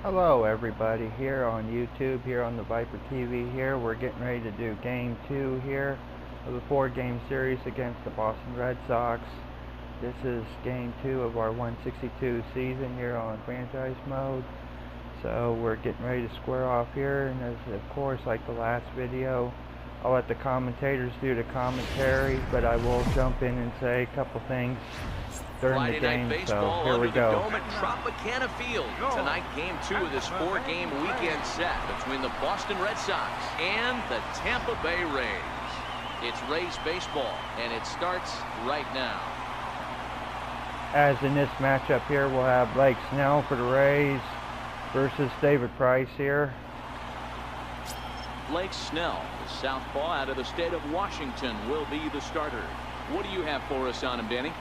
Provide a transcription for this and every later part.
Hello everybody here on YouTube, here on the Viper TV here. We're getting ready to do game 2 here of the 4-game series against the Boston Red Sox. This is game 2 of our 162 season here on franchise mode. So we're getting ready to square off here, and as of course, like the last video, I'll let the commentators do the commentary, but I will jump in and say a couple things during Friday the game. night So baseball here we under go. the dome at Tropicana Field. Tonight, game 2 of this 4-game weekend set between the Boston Red Sox and the Tampa Bay Rays. It's Rays baseball, and it starts right now. As in this matchup here, we'll have Blake Snell for the Rays versus David Price here. Blake Snell, the southpaw out of the state of Washington, will be the starter. What do you have for us on him, Danny?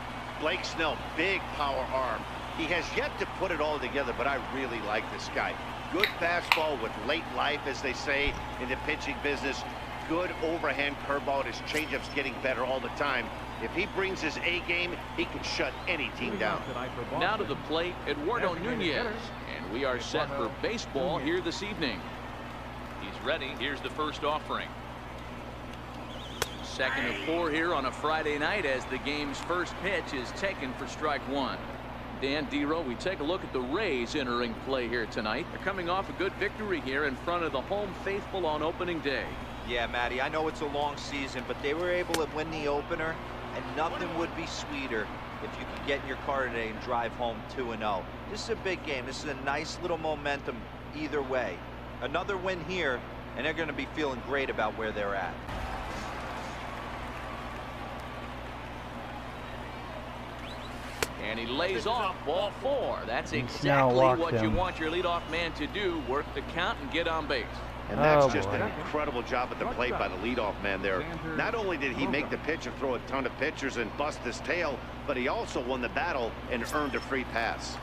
Blake Snell, big power arm. He has yet to put it all together, but I really like this guy. Good fastball with late life, as they say in the pitching business. Good overhand curveball. His changeup's getting better all the time. If he brings his A game, he can shut any team down. Now to the plate, Eduardo Nunez. And we are set for baseball here this evening. He's ready. Here's the first offering. Second of 4 here on a Friday night as the game's first pitch is taken for strike 1. Dan Dero, we take a look at the Rays entering play here tonight. They're coming off a good victory here in front of the home faithful on opening day. Yeah, Matty, I know it's a long season, but they were able to win the opener, and nothing would be sweeter if you could get in your car today and drive home 2-0. This is a big game. This is a nice little momentum either way. Another win here, and they're going to be feeling great about where they're at. And he lays off ball 4. That's exactly what you want your leadoff man to do. Work the count and get on base. And that's just an incredible job at the plate by the leadoff man there. Not only did he make the pitch and throw a ton of pitchers and bust his tail, but he also won the battle and earned a free pass.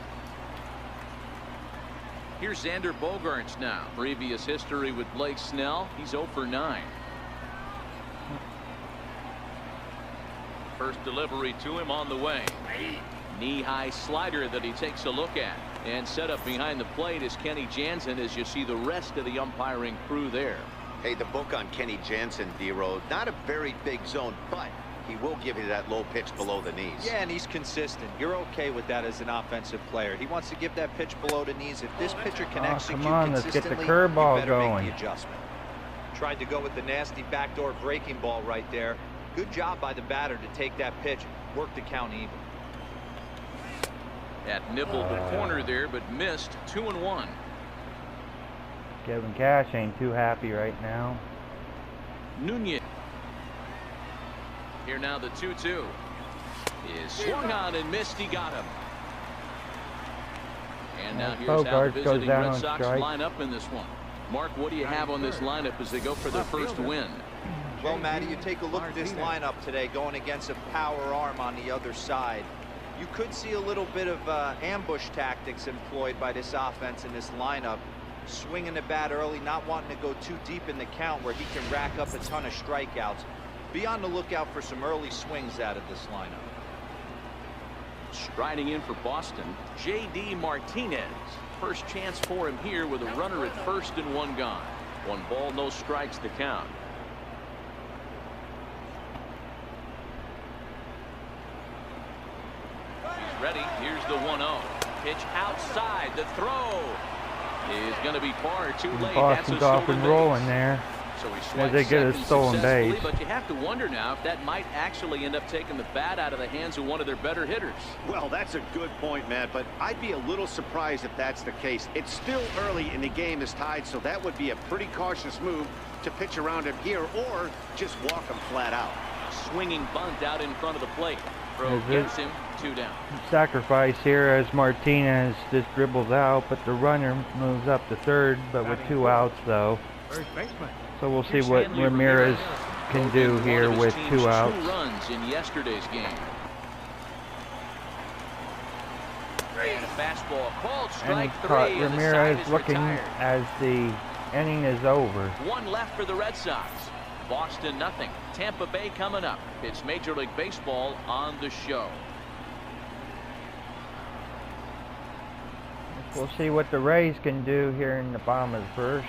Here's Xander Bogaerts now. Previous history with Blake Snell. He's 0 for 9. First delivery to him on the way. Knee-high slider that he takes a look at. And set up behind the plate is Kenny Jansen as you see the rest of the umpiring crew there. Hey, the book on Kenny Jansen, D-Road, not a very big zone, but he will give you that low pitch below the knees. Yeah, and he's consistent. You're okay with that as an offensive player. He wants to give that pitch below the knees. If this pitcher can execute consistently, let's get the curveball you better going. make the adjustment. Tried to go with the nasty backdoor breaking ball right there. Good job by the batter to take that pitch, work the count even. That nibbled the corner there, but missed. 2-1. Kevin Cash ain't too happy right now. Nunez. Here now the 2-2. Is swung on and missed. He got him. And now here's how the visiting Red Sox line up in this one. Mark, what do you have on this lineup as they go for their first win? Well, Matty, you take a look at this lineup today going against a power arm on the other side. You could see a little bit of ambush tactics employed by this offense in this lineup. Swinging the bat early, not wanting to go too deep in the count where he can rack up a ton of strikeouts. Be on the lookout for some early swings out of this lineup. Striding in for Boston, J.D. Martinez. First chance for him here with a runner at first and 1 gone. 1 ball, no strikes to count. Ready. Here's the 1-0. Pitch outside. The throw is going to be far too late. Boston's off and rolling there. So he as they get a stolen base. But you have to wonder now if that might actually end up taking the bat out of the hands of one of their better hitters. Well, that's a good point, Matt, but I'd be a little surprised if that's the case. It's still early and the game is tied, so that would be a pretty cautious move to pitch around him here or just walk him flat out. Swinging bunt out in front of the plate. Throw gets him 2 down. Sacrifice here as Martinez just dribbles out, but the runner moves up to third, but with 2 outs though. So we'll see what Ramirez can do here with 2 outs. 2 runs in yesterday's game. And a fastball called strike 3. Ramirez looking as the inning is over. 1 left for the Red Sox. Boston nothing. Tampa Bay coming up. It's Major League Baseball on the show. We'll see what the Rays can do here in the bottom of the first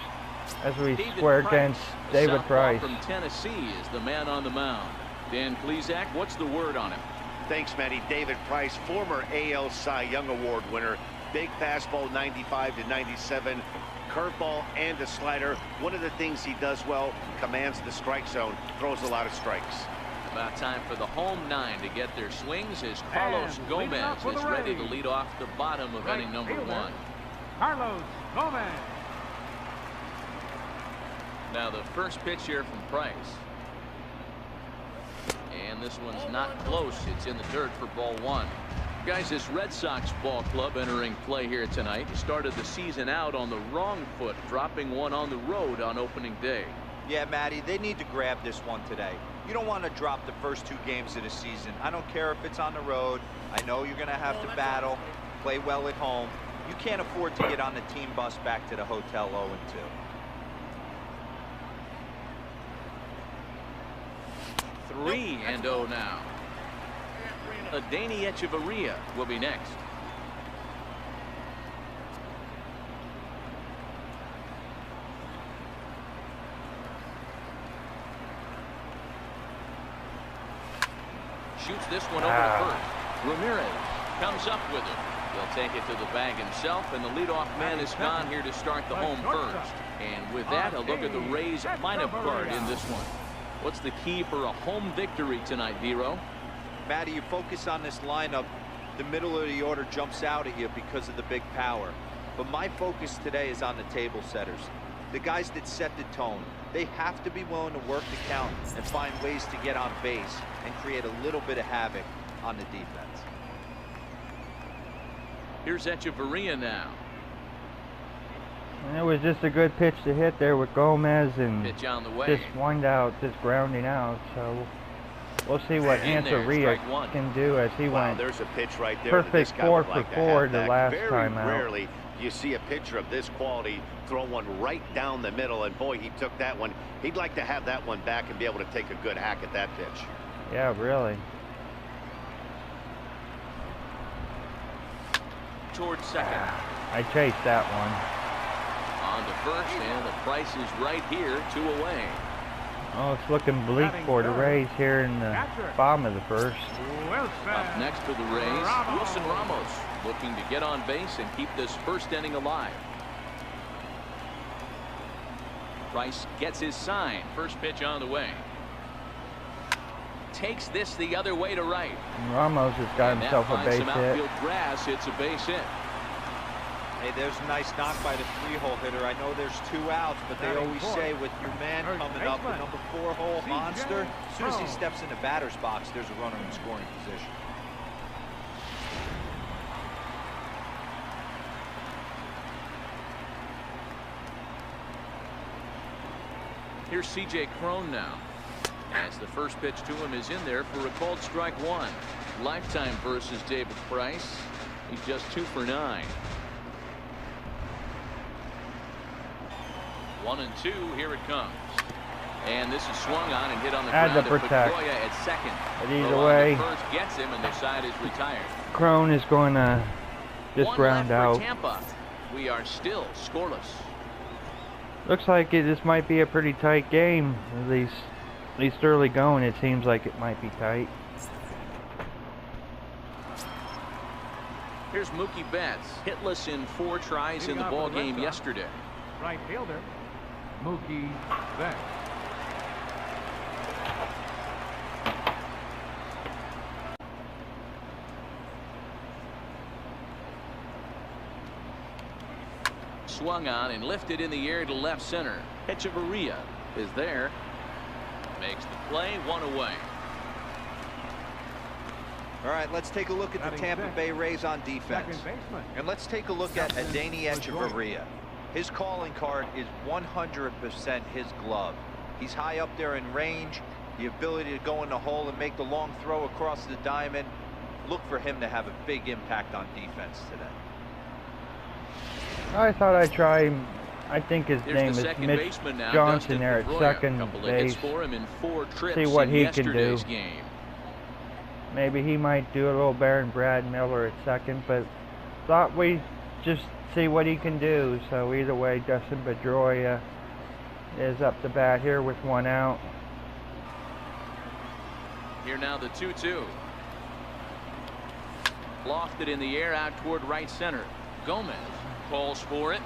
as we square against David Price. From Tennessee is the man on the mound. Dan Plesac, what's the word on him? Thanks, Matty. David Price, former AL Cy Young Award winner. Big fastball, 95 to 97. Curveball and a slider. One of the things he does well, commands the strike zone, throws a lot of strikes. About time for the home 9 to get their swings as Carlos Gomez is ready to lead off the bottom of inning number 1. Carlos Gomez. Now the first pitch here from Price. And this one's not close. It's in the dirt for ball 1. Guys, this Red Sox ball club entering play here tonight started the season out on the wrong foot, dropping one on the road on opening day. Yeah, Matty, they need to grab this one today. You don't want to drop the first 2 games of the season. I don't care if it's on the road. I know you're going to have to battle, play well at home. You can't afford to get on the team bus back to the hotel 0-2. 3-0 now. Adeiny Echeverria will be next. Shoots this one over to first. Ramirez comes up with it. He'll take it to the bag himself, and the leadoff man is gone here to start the home first. And with that, a look at the Rays lineup card in this one. What's the key for a home victory tonight, Dero? Matty, you focus on this lineup, the middle of the order jumps out at you because of the big power. But my focus today is on the table setters, the guys that set the tone. They have to be willing to work the count and find ways to get on base and create a little bit of havoc on the defense. Here's Echeverria now. And it was just a good pitch to hit there with Gomez, and Pitch on the way. just wind out, just grounding out. So we'll see what Echeverria can do as he went. There's a pitch right there. Perfect 4 for 4 the last time out. Very rarely you see a pitcher of this quality throw one right down the middle, and boy, he took that one. He'd like to have that one back and be able to take a good hack at that pitch. Yeah, really. Towards second. I chased that one. On to first, and the Price is right here, 2 away. Oh, it's looking bleak for the Rays here in the bottom of the first. Up next for the Rays, Wilson Ramos, looking to get on base and keep this first inning alive. Price gets his sign. First pitch on the way. Takes this the other way to right. And Ramos has got himself a base hit. Outfield grass. It's a base hit. Hey, there's a nice knock by the 3-hole hitter. I know there's 2 outs, but they always say with your man coming up, the number 4-hole monster, as soon as he steps in the batter's box, there's a runner in scoring position. Here's C.J. Cron now, as the first pitch to him is in there for a called strike 1. Lifetime versus David Price. He's just 2 for 9. 1-2. Here it comes. And this is swung on and hit on the ground. Had to protect. Pedroia at second. But either way, first gets him, and their side is retired. Cron is going to just ground out. Tampa. We are still scoreless. Looks like this might be a pretty tight game. At least early going, it seems like it might be tight. Here's Mookie Betts, hitless in 4 tries in the ball game yesterday. Right fielder, Mookie Betts. Swung on and lifted in the air to left center. Echeverria is there. Makes the play, 1 away. All right, let's take a look at the Tampa Bay Rays on defense. And let's take a look at Adeiny Echeverria. His calling card is 100% his glove. He's high up there in range, the ability to go in the hole and make the long throw across the diamond. Look for him to have a big impact on defense today. I thought I'd try him. I think his name is Mitch Johnson there at second base. See what he can do. Maybe he might do a little better than Brad Miller at second, but thought we just see what he can do. So either way, Dustin Pedroia is up to bat here with 1 out. Here now the 2-2. Lofted in the air out toward right center. Gomez calls for it,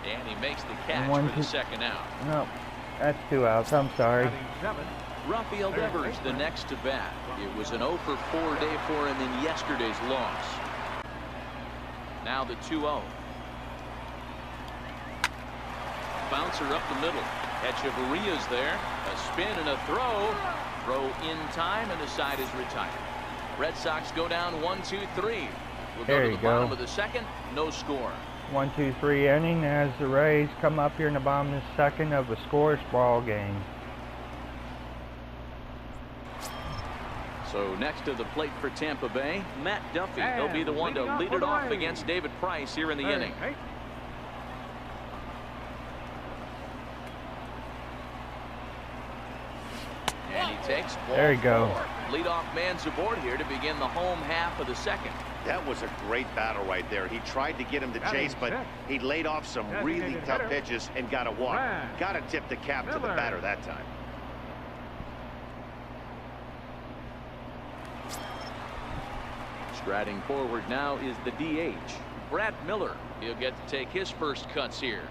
and he makes the catch for the second out. No, that's 2 outs. I'm sorry. Rafael Devers the next to bat. It was an 0-for-4 day for him in yesterday's loss. Now the 2-0. Bouncer up the middle. Echeverria's there. A spin and a throw. Throw in time, and the side is retired. Red Sox go down 1-2-3. We'll go to the bottom of the second. No score. 1-2-3 inning as the Rays come up here in the bottom of the second of a scoreless ball game. So next to the plate for Tampa Bay, Matt Duffy. He'll be the one to lead it off against David Price here in the inning. And he takes ball. There you go. Leadoff man's aboard here to begin the home half of the second. That was a great battle right there. He tried to get him to chase, but he laid off some really tough pitches and got a walk. Got to tip the cap to the batter that time. Striding forward now is the DH, Brad Miller. He'll get to take his first cuts here.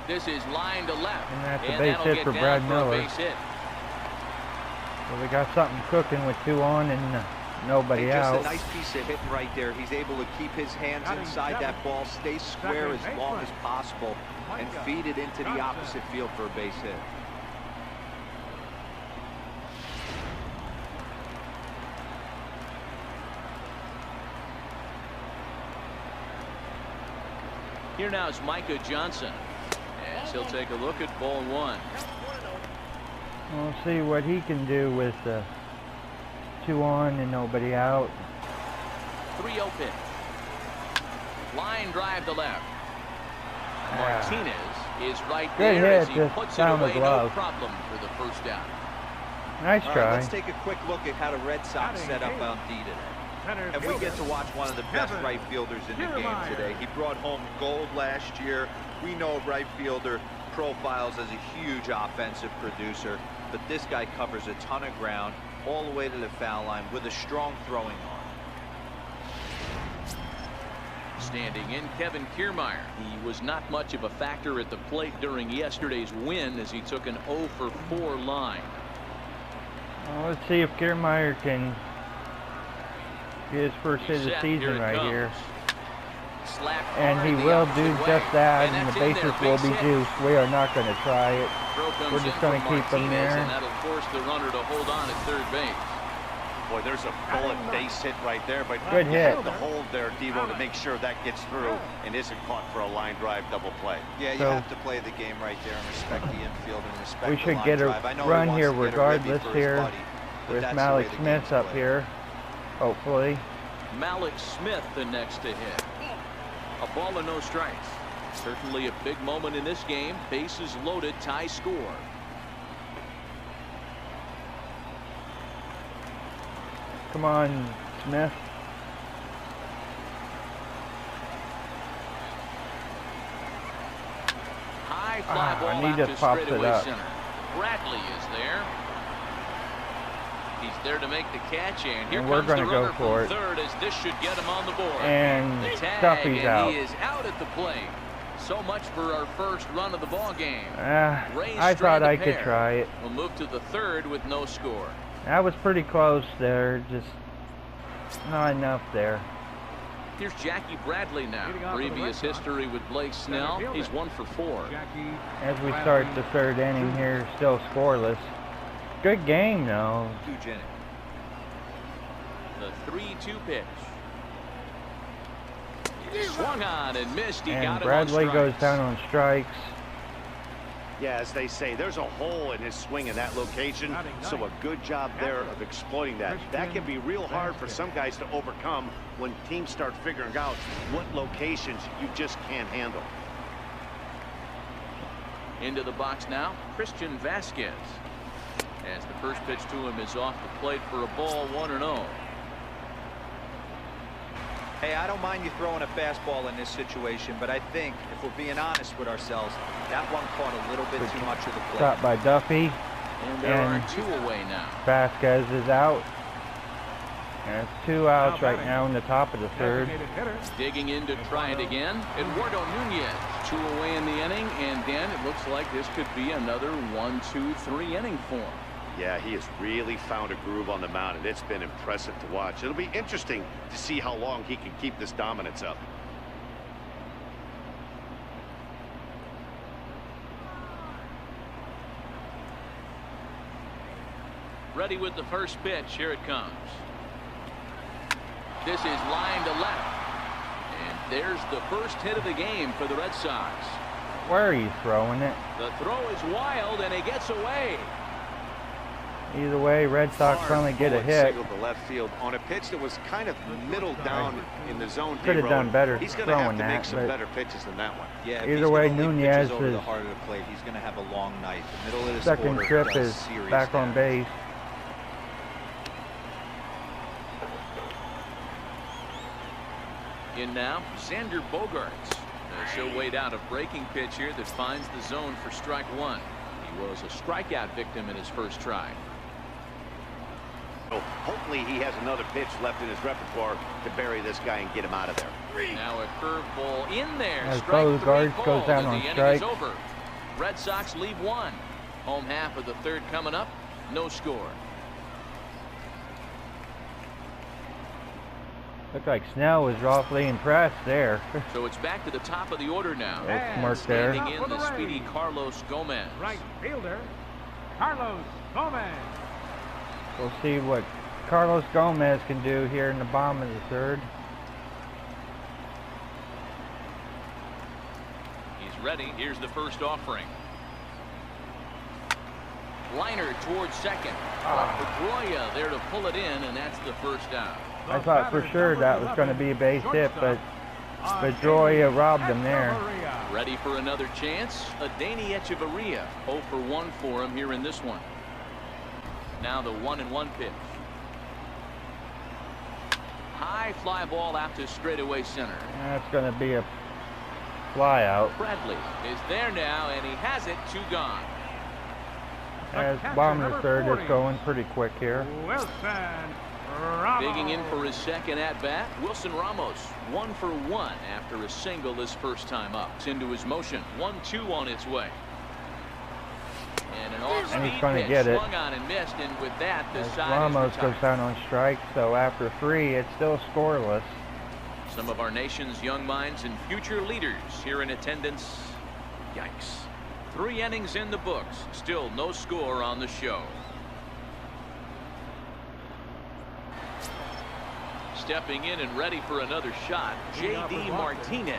This is line to left. And that's a base hit for Brad Miller. So we got something cooking with 2 on and nobody out. Just a nice piece of hitting right there. He's able to keep his hands inside that ball, stay square as long as possible, and feed it into the opposite field for a base hit. Here now is Micah Johnson. As he'll take a look at ball 1. We'll see what he can do with 2 on and nobody out. 3-0 pitch. Line drive to left. Martinez is right there as he puts it away. No problem for the first down. Nice try. Let's take a quick look at how the Red Sox set up on D today. And we get to watch one of the best right fielders in the game today. He brought home gold last year. We know right fielder profiles as a huge offensive producer, but this guy covers a ton of ground all the way to the foul line with a strong throwing arm. Standing in, Kevin Kiermaier. He was not much of a factor at the plate during yesterday's win as he took an 0-for-4 line. Well, let's see if Kiermaier can get his first hit of the season right here. And he will do just that, and the bases will be juiced. We are not going to try it. We're just going to keep him there. And that'll force the runner to hold on at third base. Boy, there's a bullet base hit right there, but good hit. The hold there, Devo, to make sure that gets through and isn't caught for a line drive double play. Yeah, you have to play the game right there and respect the infield and respect we the should line get a drive. run here regardless here with Malik Smith up here, hopefully. Malik Smith the next to hit. A ball and no strikes. Certainly a big moment in this game. Bases loaded, tie score. Come on, Smith. High fly ball out to straightaway center. Bradley is there. He's there to make the catch, and here we're comes going to go for it. Third, as this should get him on the board. And the tag, Duffy's out. He is out at the plate. So much for our first run of the ball game. I thought I could try it. We'll move to the third with no score. That was pretty close there, just not enough there. Here's Jackie Bradley now. Previous history with Blake Snell. He's 1-for-4. As we start the third inning here, still scoreless. Good game, though. The 3-2 pitch. Swung on and missed. He got him on Bradley goes strikes. down on strikes. Yeah, as they say, there's a hole in his swing in that location, so a good job there of exploiting that. That can be real hard for some guys to overcome when teams start figuring out what locations you just can't handle. Into the box now, Christian Vasquez. As the first pitch to him is off the plate for a ball, 1-0. Hey, I don't mind you throwing a fastball in this situation, but I think if we're being honest with ourselves, that one caught a little bit too much of the plate. Stopped by Duffy. And there are 2 away now. Vasquez is out. And it's 2 outs right now in the top of the third. Digging in to try it again, Eduardo Nunez. 2 away in the inning, and Dan, it looks like this could be another 1-2-3 inning for him. Yeah, he has really found a groove on the mound, and it's been impressive to watch. It'll be interesting to see how long he can keep this dominance up. Ready with the first pitch. Here it comes. This is line to left. And there's the first hit of the game for the Red Sox. Where are you throwing it? The throw is wild, and it gets away. Either way, Red Sox finally get a hit. To left field on a pitch that was kind of middle down in the zone. Could have done better He's going to have to throwing make that, some better pitches than that one. Yeah, either way, Nunez over is the heart of the plate. He's going to have a long night. The middle of this second order trip does is serious back on damage. base. In now, Xander Bogaerts. He'll wait out a breaking pitch here that finds the zone for strike 1. He was a strikeout victim in his first try. So hopefully he has another pitch left in his repertoire to bury this guy and get him out of there. Now a curveball in there. As Strike 3 Bogaerts goes called, down and on the inning strike. is over. Red Sox leave 1. Home half of the third coming up. No score. Looked like Snell was awfully impressed there. So it's back to the top of the order now. That's Mark there. Standing in the speedy Carlos Gomez. Right fielder, Carlos Gomez. We'll see what Carlos Gomez can do here in the bottom of the third. He's ready. Here's the first offering. Liner towards second. Pedroia there to pull it in, and that's the first out. I thought for sure that was going to be a base hit, but Pedroia robbed him there. Ready for another chance. Adeiny Echeverria 0 for 1 for him here in this one. Now the 1-1 pitch. High fly ball out to straightaway center. That's going to be a fly out. Bradley is there now, and he has it. 2 gone. As bottom of the third is going pretty quick here. Wilson Ramos. Digging in for his second at-bat, Wilson Ramos 1 for 1 after a single his first time up. It's into his motion. 1-2 on its way. And an off-speed he's gonna pitch get it. swung on and missed, and with that, the As side Ramos is goes retired. down on strike, so after 3, it's still scoreless. Some of our nation's young minds and future leaders here in attendance. Yikes. 3 innings in the books. Still no score on the show. Stepping in and ready for another shot, J.D. Martinez.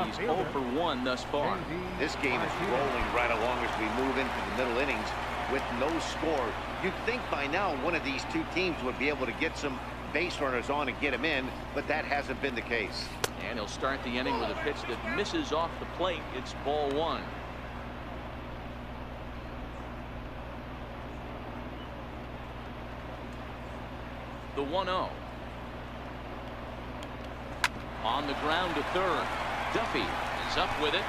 He's 0 for 1 thus far. This game is rolling right along as we move into the middle innings with no score. You'd think by now one of these two teams would be able to get some base runners on and get them in, but that hasn't been the case. And he'll start the inning with a pitch that misses off the plate. It's ball 1. The 1-0. On the ground to third. Duffy is up with it.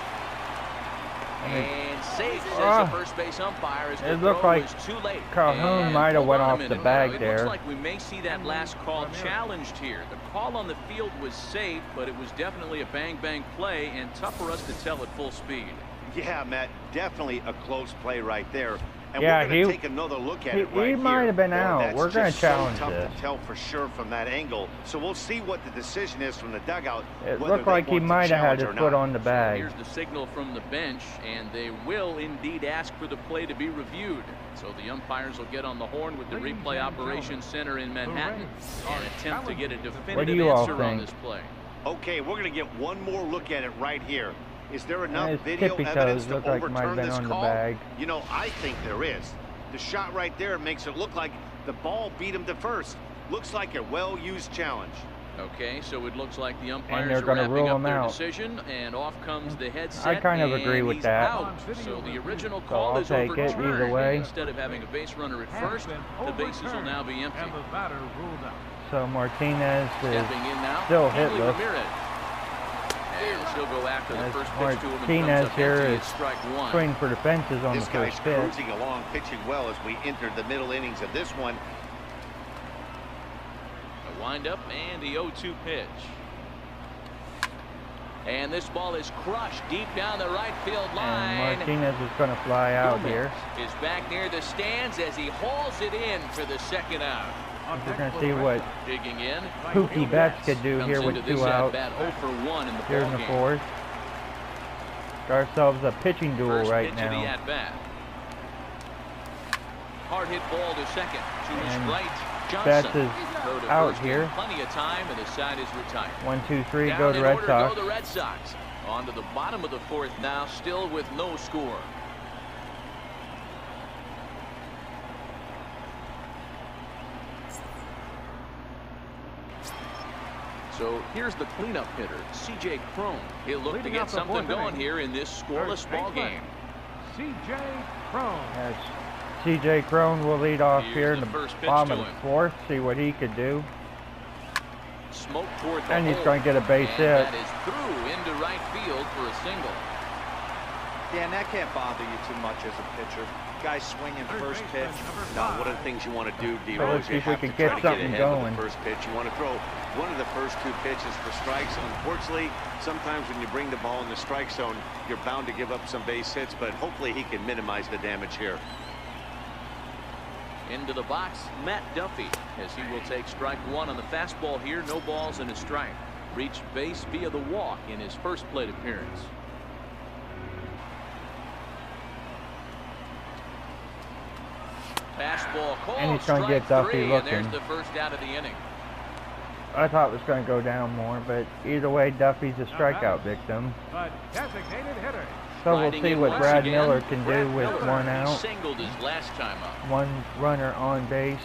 And safe, says the first base umpire, as the It looked throw like was too late. Calhoun And might have hold went on a off the minute. bag It there. looks like we may see that last call challenged here. The call on the field was safe, but it was definitely a bang-bang play, and tough for us to tell at full speed. Yeah, Matt, definitely a close play right there. And Yeah, we're going to he- take another look at he- it right he might here. have been Boy, out. that's We're gonna just so challenge tough this. to tell for sure from that angle. So we'll see what the decision is from the dugout. It whether looked they like he want to might have had challenge his or foot not. on the bag. Here's the signal from the bench, and they will indeed ask for the play to be reviewed. So the umpires will get on the horn with the replay operations center in Manhattan and attempt to get a What do definitive you all answer on think? this play. Okay, we're going to get one more look at it right here. Is there enough his video tippy evidence toes to look like overturn might have been this on the call? bag. You know, I think there is. The shot right there makes it look like the ball beat him to first. Looks like a well-used challenge. Okay, so it looks like the And umpires they're are going to wrapping rule up him their out. decision, and off comes the headset. I kind of agree and with he's that. Out. So the original So call I'll is take it overturned. either way. Instead of having a base runner at first, the bases will now be empty. And the batter ruled out. So Martinez is Stepping in now, still Hanley hitless. Ramirez. And she'll go after the As first pitch to him. Martinez And comes up here empty is at strike one. swinging for the fences on This the guy's first pitch. cruising along, pitching well as we enter the middle innings of this one. A windup and the 0-2 pitch. And this ball is crushed deep down the right field line. And Martinez is going to fly out Gomez here. is back near the stands as he hauls it in for the second out. We're going to see what Digging in. Pookie Betts could do Comes here with into this 2 outs at-bat 0 for 1 in the here in the ballgame. fourth. Got ourselves a pitching duel First right pitch of the now. at-bat. Hard hit ball to second. To his And right, Betts Johnson. is Throw to out first, here. Plenty of time, and the side is retired. 1, 2, 3, Down go to in Red order Sox. Go the Red Sox. On to the bottom of the fourth now, still with no score. So here's the cleanup hitter, C.J. Cron. He'll look to Leading get off the something fourth going inning. here in this scoreless ball game. C.J. Cron. As C.J. Cron will lead off Here's here in the the first pitch bottom to of the him. fourth. See what he could do. Smoke toward the And he's hole. going to get a base And hit. that is through into right field for a single. Yeah, and that can't bother you too much as a pitcher. Guy swinging first pitch. No, one of the things you want to do, D. So let's Rose, see you if we have to can try get to get something ahead with going. the first pitch. You want to throw one of the first 2 pitches for strikes. Unfortunately, sometimes when you bring the ball in the strike zone, you're bound to give up some base hits, but hopefully he can minimize the damage here. Into the box, Matt Duffy, as he will take strike one on the fastball here. No balls and a strike. Reached base via the walk in his first plate appearance. Fastball call. And he's gonna get strike Duffy 3, looking. and there's the first out of the inning. I thought it was going to go down more, but either way, Duffy's a strikeout victim. But designated hitter. So we'll Sliding see in what once Brad again, Miller can Brad do with Miller. 1 He out, singled his last time up. 1 runner on base.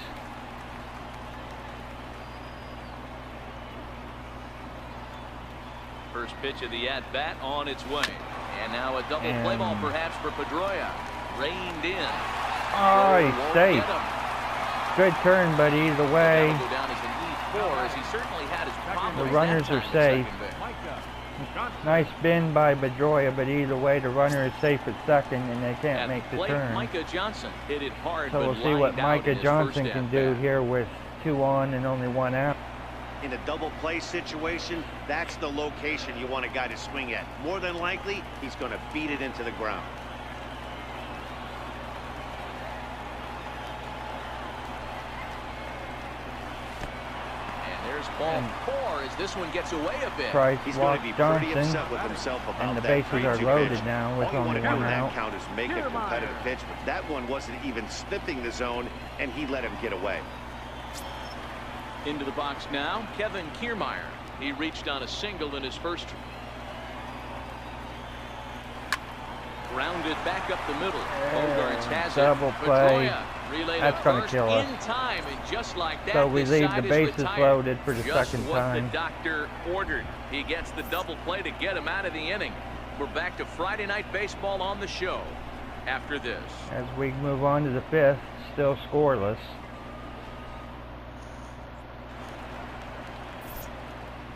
First pitch of the at-bat on its way. And now a double play And- ball perhaps for Pedroia. Reined in. Oh, he's Won't safe. get him. Good turn, but either way, That'll go down as an E4 as he certainly had his problems the that runners time are at safe. second base. Micah Johnson. nice spin by Bedroya, but either way, the runner is safe at second, and they can't At make the plate, turn. Micah Johnson hit it hard, So but we'll see what lined out Micah in his Johnson first can do at-bat. here with 2 on and only 1 out. In a double play situation, that's the location you want a guy to swing at. More than likely, he's going to beat it into the ground. And there's ball 4 as this one gets away a bit. Price He's going walks to be pretty Johnson, upset with himself about and the that bases are 3-2 loaded pitch. now with All you want only to do 1 in that out. count is make a competitive pitch, but that one wasn't even sniffing the zone, and he let him get away. Into the box now, Kevin Kiermaier. He reached on a single in his first. Grounded back up the middle. Bogarts has double it. play. Pedroia relayed That's a gonna first kill us. in time, and just like that, So we this leave side the is bases retired. loaded for the Just second what time. the doctor ordered. He gets the double play to get him out of the inning. We're back to Friday Night Baseball on the show after this. As we move on to the 5th, still scoreless.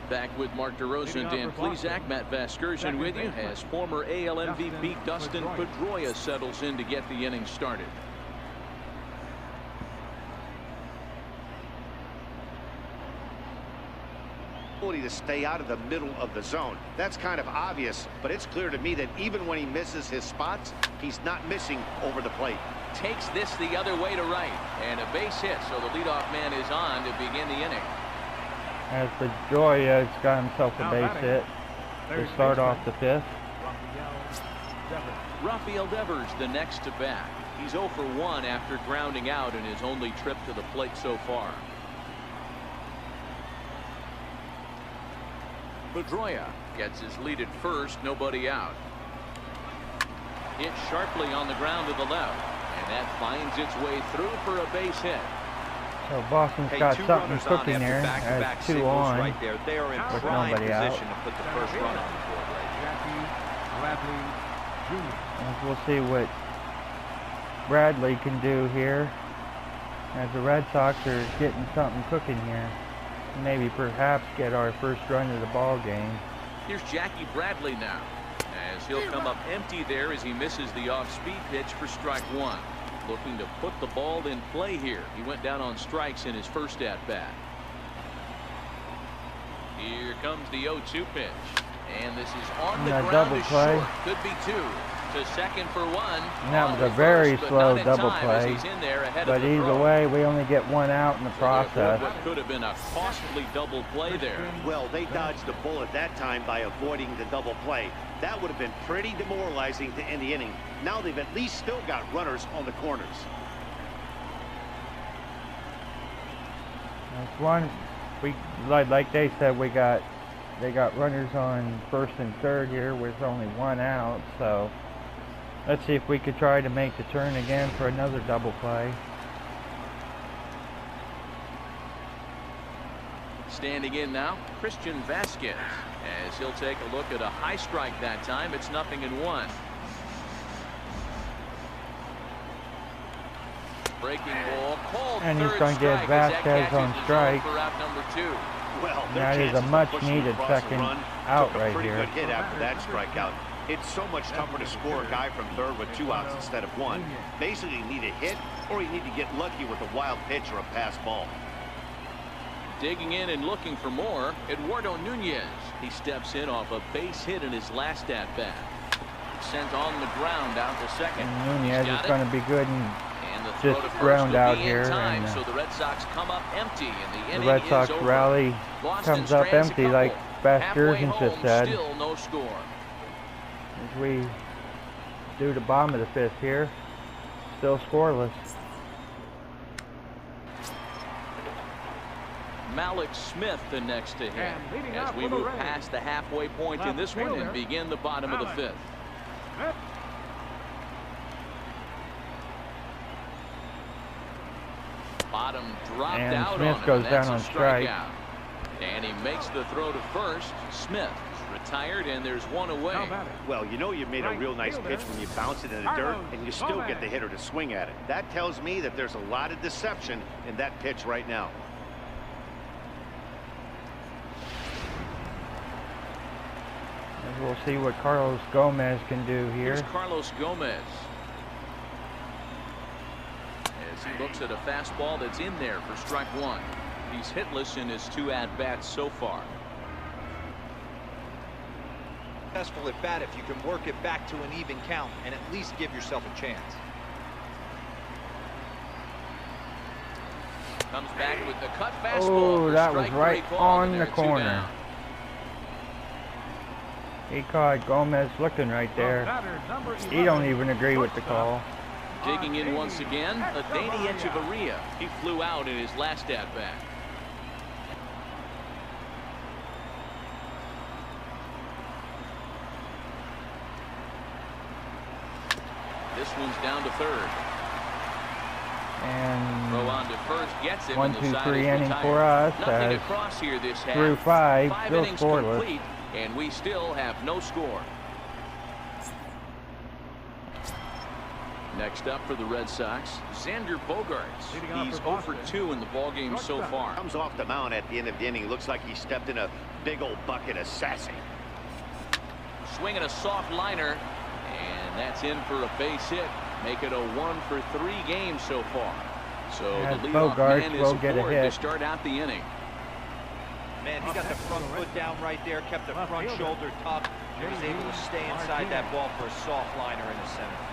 Back with Mark DeRosa and Dan Plesac. Matt Vasgersian with you as former AL MVP Dustin Pedroia settles in to get the inning started. To stay out of the middle of the zone. That's kind of obvious, but it's clear to me that even when he misses his spots, he's not missing over the plate. Takes this the other way to right, and a base hit, so the leadoff man is on to begin the inning. As Pedroia has got himself a base hit to start off the 5th. Rafael Devers the next to bat. He's 0 for 1 after grounding out in his only trip to the plate so far. Pedroia gets his lead at first, nobody out. Hit sharply on the ground to the left, and that finds its way through for a base hit. So Boston's Hey, got two something runners on cooking after there. back-to-back Has 2 singles on. right there. They are in with prime nobody out. position to put the first run on the board right here. Jackie Bradley Jr. And we'll see what Bradley can do here, as the Red Sox are getting something cooking here. Maybe perhaps get our first run of the ball game. Here's Jackie Bradley now, as he'll come up empty there as he misses the off-speed pitch for strike 1. Looking to put the ball in play here. He went down on strikes in his first at-bat. Here comes the 0-2 pitch. And this is on the ground double to play. short. Could be 2. To second for 1. And that was a very slow double play. But either way, we only get 1 out in the process. What could have been a costly double play there. Well, they dodged the bullet that time by avoiding the double play. That would have been pretty demoralizing to end the inning. Now they've at least still got runners on the corners. That's one. We like they said, they got runners on first and third here with only 1 out. So let's see if we could try to make the turn again for another double play. Standing in now, Christian Vasquez, as he'll take a look at a high strike that time. It's 0-1. Breaking ball called. And he's going to get Vasquez on strike. For out number 2. Well, that is a much needed second out right here. Good hit after that strikeout. It's so much tougher to score a guy from third with 2 outs instead of 1. Basically, you need a hit, or you need to get lucky with a wild pitch or a pass ball. Digging in and looking for more, Eduardo Nunez. He steps in off a base hit in his last at-bat. Sent on the ground out to second. And Nunez is going to be good and the just ground out here. Time, and so the Red Sox come up empty, and the Red Sox rally comes up empty, like Bass Jersey just said. Still no score. As we do the bottom of the 5th here, still scoreless. Malik Smith the next to him as we move past the halfway point in this one and begin the bottom of the 5th. Bottom dropped and out Smith on him, goes and down on strike. And he makes the throw to first. Smith retired, and there's 1 away. Well, you know you made a real nice pitch when you bounce it in the dirt and you still get the hitter to swing at it. That tells me that there's a lot of deception in that pitch right now. And we'll see what Carlos Gomez can do here. Here's Carlos Gomez. As he looks at a fastball that's in there for strike 1. He's hitless in his 2 at-bats so far. Successful at bat if you can work it back to an even count and at least give yourself a chance. Comes back with the cut fastball. Oh, that was right on the corner. He caught Gomez looking right there. He don't even agree with the call. Digging in once again, Adeiny Echeverria. He flew out in his last at-bat. This one's down to third. And throw on to first gets him. 1, 2, 3 inning for us. Nothing across here this half. Through 5, still innings scoreless. Complete, and we still have no score. Next up for the Red Sox, Xander Bogaerts. He's 0 for 2 in the ballgame so far. Comes off the mound at the end of the inning. Looks like he stepped in a big old bucket of sassy. Swinging a soft liner, and that's in for a base hit. Make it a 1 for 3 game so far. So the leadoff man is aboard to start out the inning. Man, he got the front foot down right there, kept the front shoulder tucked. He was able to stay inside that ball for a soft liner in the center field.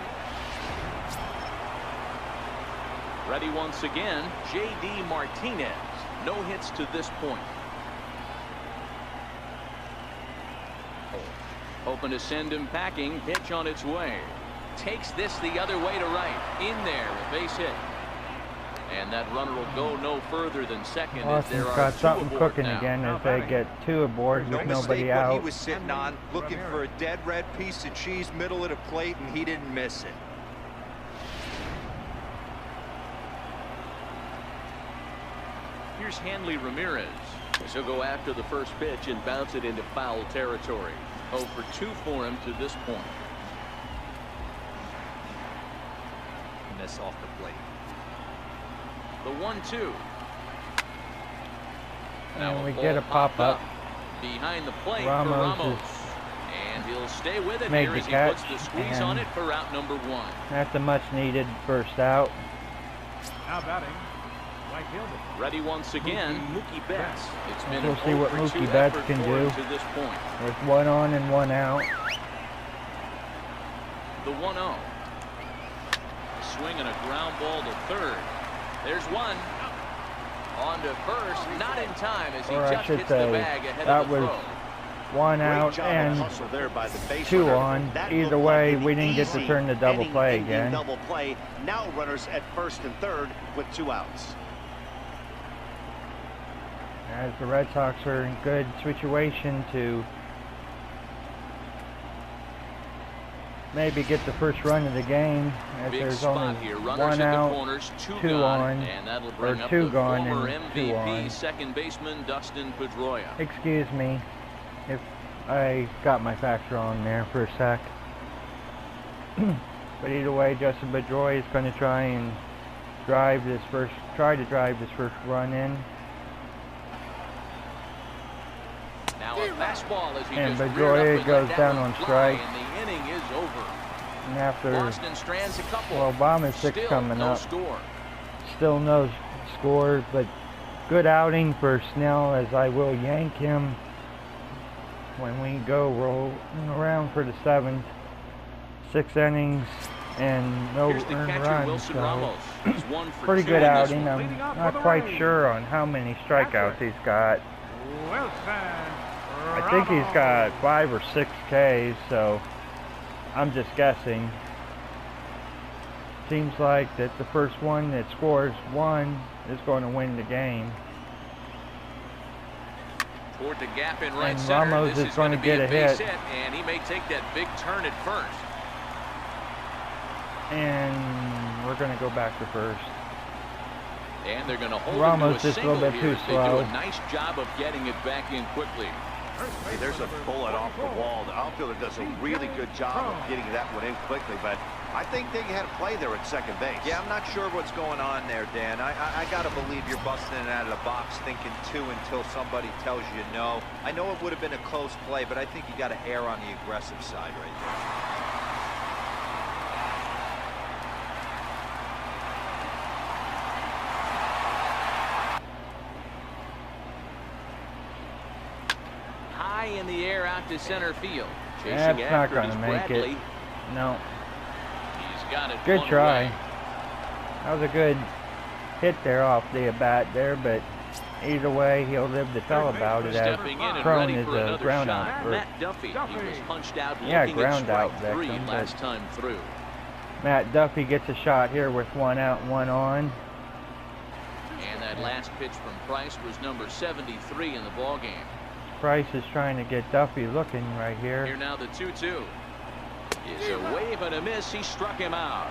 Ready once again, J.D. Martinez. No hits to this point. Hoping to send him packing. Pitch on its way. Takes this the other way to right. In there, a base hit. And that runner will go no further than second. Boston's got something cooking again as they get 2 aboard with nobody out. He was sitting on, looking for a dead red piece of cheese middle of the plate, and he didn't miss it. Here's Hanley Ramirez. He'll go after the first pitch and bounce it into foul territory. 0 for 2 for him to this point. Miss off the plate. The 1-2. And we get a pop-up. Behind the plate for Ramos Ramos. And he'll stay with it made here the as he catch, puts the squeeze on it for out number 1. That's a much-needed first out. Now batting, right fielder. Ready once again, Mookie Betts. It's been We'll an see what 0 for 2 Mookie Betts effort can for him do. to this point. With 1 on and 1 out. The 1-0. Swing and a ground ball to third. There's one. On to first, not in time as he Or I just should hits the say, bag ahead that of the was throw. 1 Great out job of and hustle there by the base 2 runner. on. That Either looked way, like an we didn't get to easy turn the double play inning-ending again. Double play. Now runners at first and third with 2 outs. As the Red Sox are in good situation to maybe get the first run of the game, as Big there's spot only here. Runners 1 in the out, corners, 2 2 gone, on, and that'll bring or up 2 the gone former and 2 MVP on. second baseman Dustin Pedroia. Excuse me if I got my facts wrong there for a sec. But either way, Justin Pedroia is going to try to drive this first run in. Now a fastball as he And just Pedroia reared up and goes let that down one on fly, strike. and the inning is over. And after, Boston strands a couple. well, Obama's 6 Still coming no up. score. Still no score, but good outing for Snell, as I will yank him when we go rolling around for the 7th. 6 innings and no Here's the earned catcher, runs, Wilson so Ramos. He's 1 for pretty 2 good in this outing. one. I'm Leading off not for the quite Rays. sure on how many strikeouts he's got. Wilson. I think he's got 5 or 6 Ks, so I'm just guessing. Seems like that the first one that scores 1 is going to win the game. Toward the gap in right And center. Ramos This is going to be get a base hit. and he may take that big turn at first. And we're going to go back to first. And they're going to hold Ramos him to a just a little single bit here too as they slow. do a nice job of getting it back in quickly. Hey, there's a bullet off the wall. The outfielder does a really good job of getting that one in quickly, but I think they had a play there at second base. Yeah, I'm not sure what's going on there, Dan. I got to believe you're busting it out of the box thinking 2 until somebody tells you no. I know it would have been a close play, but I think you got to err on the aggressive side right there. In the air out to center field. Chasing That's not after going it to is make Bradley. it. No. He's got it. Good one try. away. That was a good hit there off the bat there, but either way, he'll live to tell about it, as Stepping in and prone ready is for a another ground shot. out. Or Matt Duffy. He was punched out Yeah, looking ground at out strike 3 victim, but- last time through. Matt Duffy gets a shot here with 1 out and 1 on. And that last pitch from Price was number 73 in the ballgame. Price is trying to get Duffy looking right Here here. now the 2-2. It's a wave and a miss. He struck him out.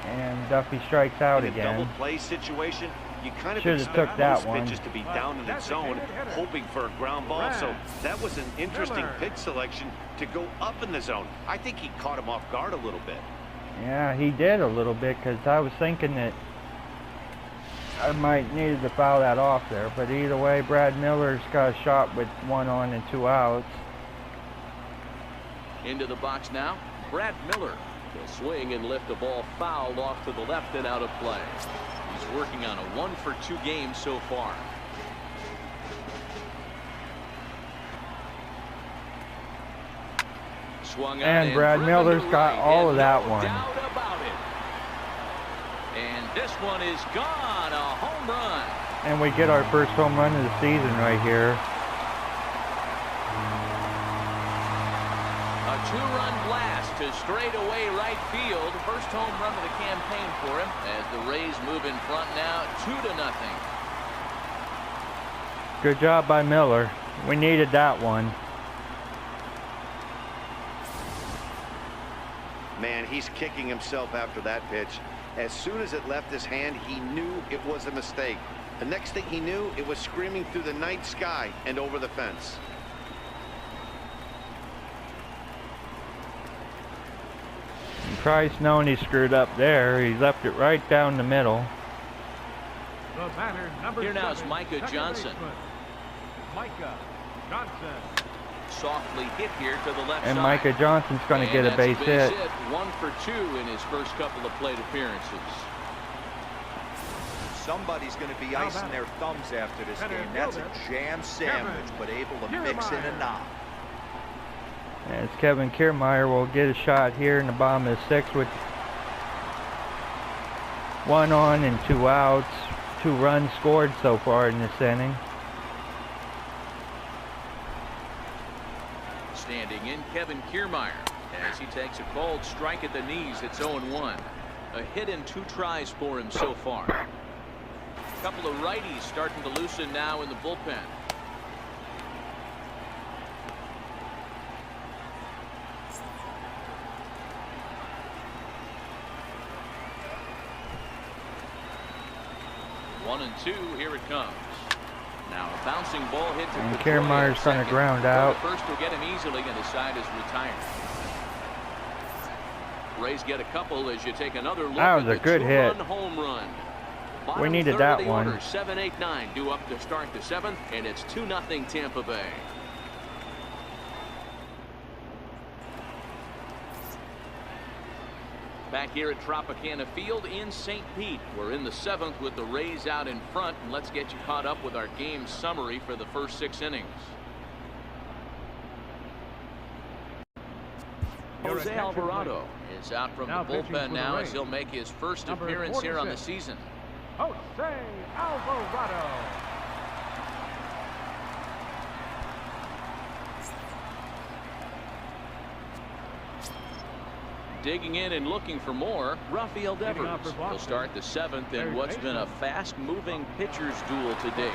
And Duffy strikes out In a double again. play situation, you kind of Should've expect took that most one. pitches to be down in the zone, hoping for a ground ball. So that was an interesting pitch selection to go up in the zone. I think he caught him off guard a little bit. Yeah, he did a little bit, because I was thinking that I might needed to foul that off there. But either way, Brad Miller's got a shot with 1 on and 2 outs. Into the box now. Brad Miller will swing and lift the ball fouled off to the left and out of play. He's working on a 1 for 2 game so far. Swung out And Brad driven Miller's to got right, all and of that no one. doubt about it. And this one is gone. A home run. And we get our first home run of the season right here. A 2-run blast to straightaway right field. First home run of the campaign for him as the Rays move in front now 2-0. Good job by Miller. We needed that one. Man, he's kicking himself after that pitch. As soon as it left his hand, he knew it was a mistake. The next thing he knew, it was screaming through the night sky and over the fence. Price knowing he screwed up there. He left it right down the middle. The batter, number Here now is 7, Micah second Johnson. baseman, Micah Johnson. Softly hit here to the left And side. Micah Johnson's going to get a that's base hit. 1 for 2 in his first couple of plate appearances. Somebody's going to be icing their thumbs after this game. That's a jam sandwich, but able to mix in a knob. As Kevin Kiermaier will get a shot here in the bottom of the 6th with 1 on and 2 outs. 2 runs scored so far in this inning. Standing in, Kevin Kiermaier, as he takes a cold strike at the knees. It's 0-1. A hit in 2 tries for him so far. A couple of righties starting to loosen now in the bullpen. One and 2, here it comes. Now a bouncing ball hit to And Pedroia Kiermaier's going to ground out. First will get him easily, and his side is retired. Rays get a couple as you take another look That was at a the good hit. 2-run home run. We Bottom needed third that of the one. Order, 7-8-9 due up to start the 7th, and it's 2-0 Tampa Bay. Back here at Tropicana Field in St. Pete. We're in the 7th with the Rays out in front, and let's get you caught up with our game summary for the first 6 innings. Jose Alvarado is out from the bullpen now as he'll make his first appearance here on the season. Jose Alvarado. Digging in and looking for more, Rafael Devers. He'll start the 7th in what's been a fast-moving pitcher's duel today.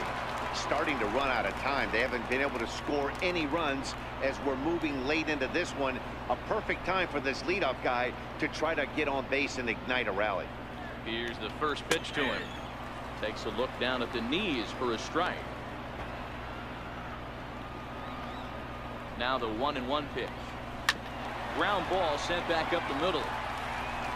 Starting to run out of time. They haven't been able to score any runs as we're moving late into this one. A perfect time for this leadoff guy to try to get on base and ignite a rally. Here's the first pitch to him. Takes a look down at the knees for a strike. Now the 1-1 pitch. Ground ball sent back up the middle.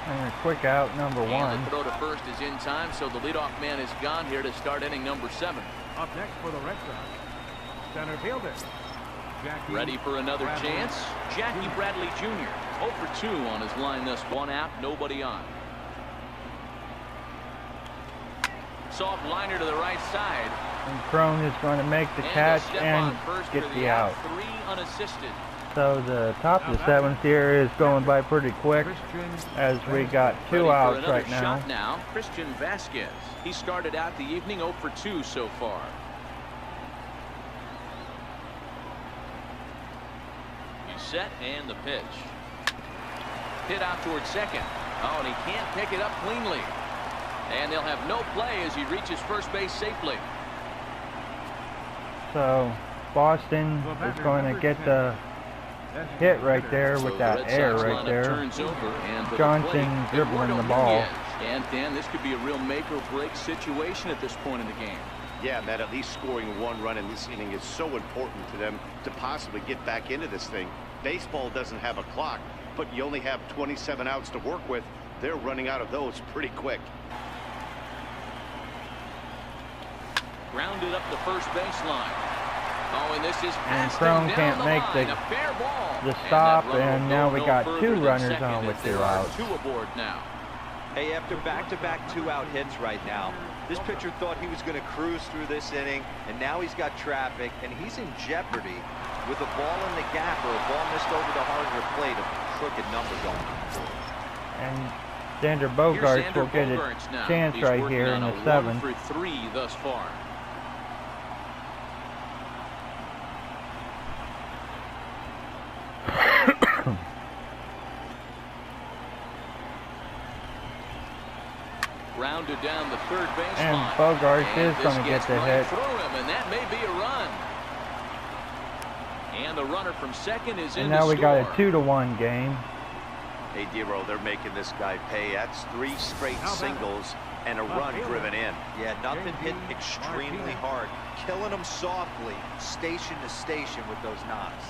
And a quick out, number 1. And the throw to first is in time, so the leadoff man is gone here to start inning number 7. Up next for the Red Sox, center fielder Jackie Ready for another Bradley chance? Jackie Bradley Jr. 0 for 2 on his line thus. 1 out, nobody on. Soft liner to the right side. And Crone is going to make the catch and get the out. 3 unassisted. So the top of the 7th here is going by pretty quick as we got 2 outs right now. Shot now, Christian Vasquez. He started out the evening 0 for 2 so far. He's set and the pitch. Hit out towards second. Oh, and he can't pick it up cleanly. And they'll have no play as he reaches first base safely. So Boston is going to get the hit right there with that air right there. Johnson dribbling the ball. And Dan, this could be a real make or break situation at this point in the game. Yeah, Matt, at least scoring 1 run in this inning is so important to them to possibly get back into this thing. Baseball doesn't have a clock, but you only have 27 outs to work with. They're running out of those pretty quick. Grounded up the first baseline. Oh, and this is And Crone can't make the stop, and now we got 2 runners on with 2 outs. 2 aboard now. Hey, after back-to-back 2-out hits right now, this pitcher thought he was going to cruise through this inning, and now he's got traffic, and he's in jeopardy with a ball in the gap or a ball missed over the harder plate, a crooked number going on. And Xander Bogaerts will get a chance right here in the 7th. 1 for 3 thus far. Rounded down the third baseline. And Bogaerts is going to get the hit. Through him, and that may be a run. And the runner from second is in. And now we got a 2-1 game. Hey, Dero, they're making this guy pay. That's 3 straight singles and a run driven in. Yeah, nothing hit extremely hard. Killing them softly, station to station with those knocks.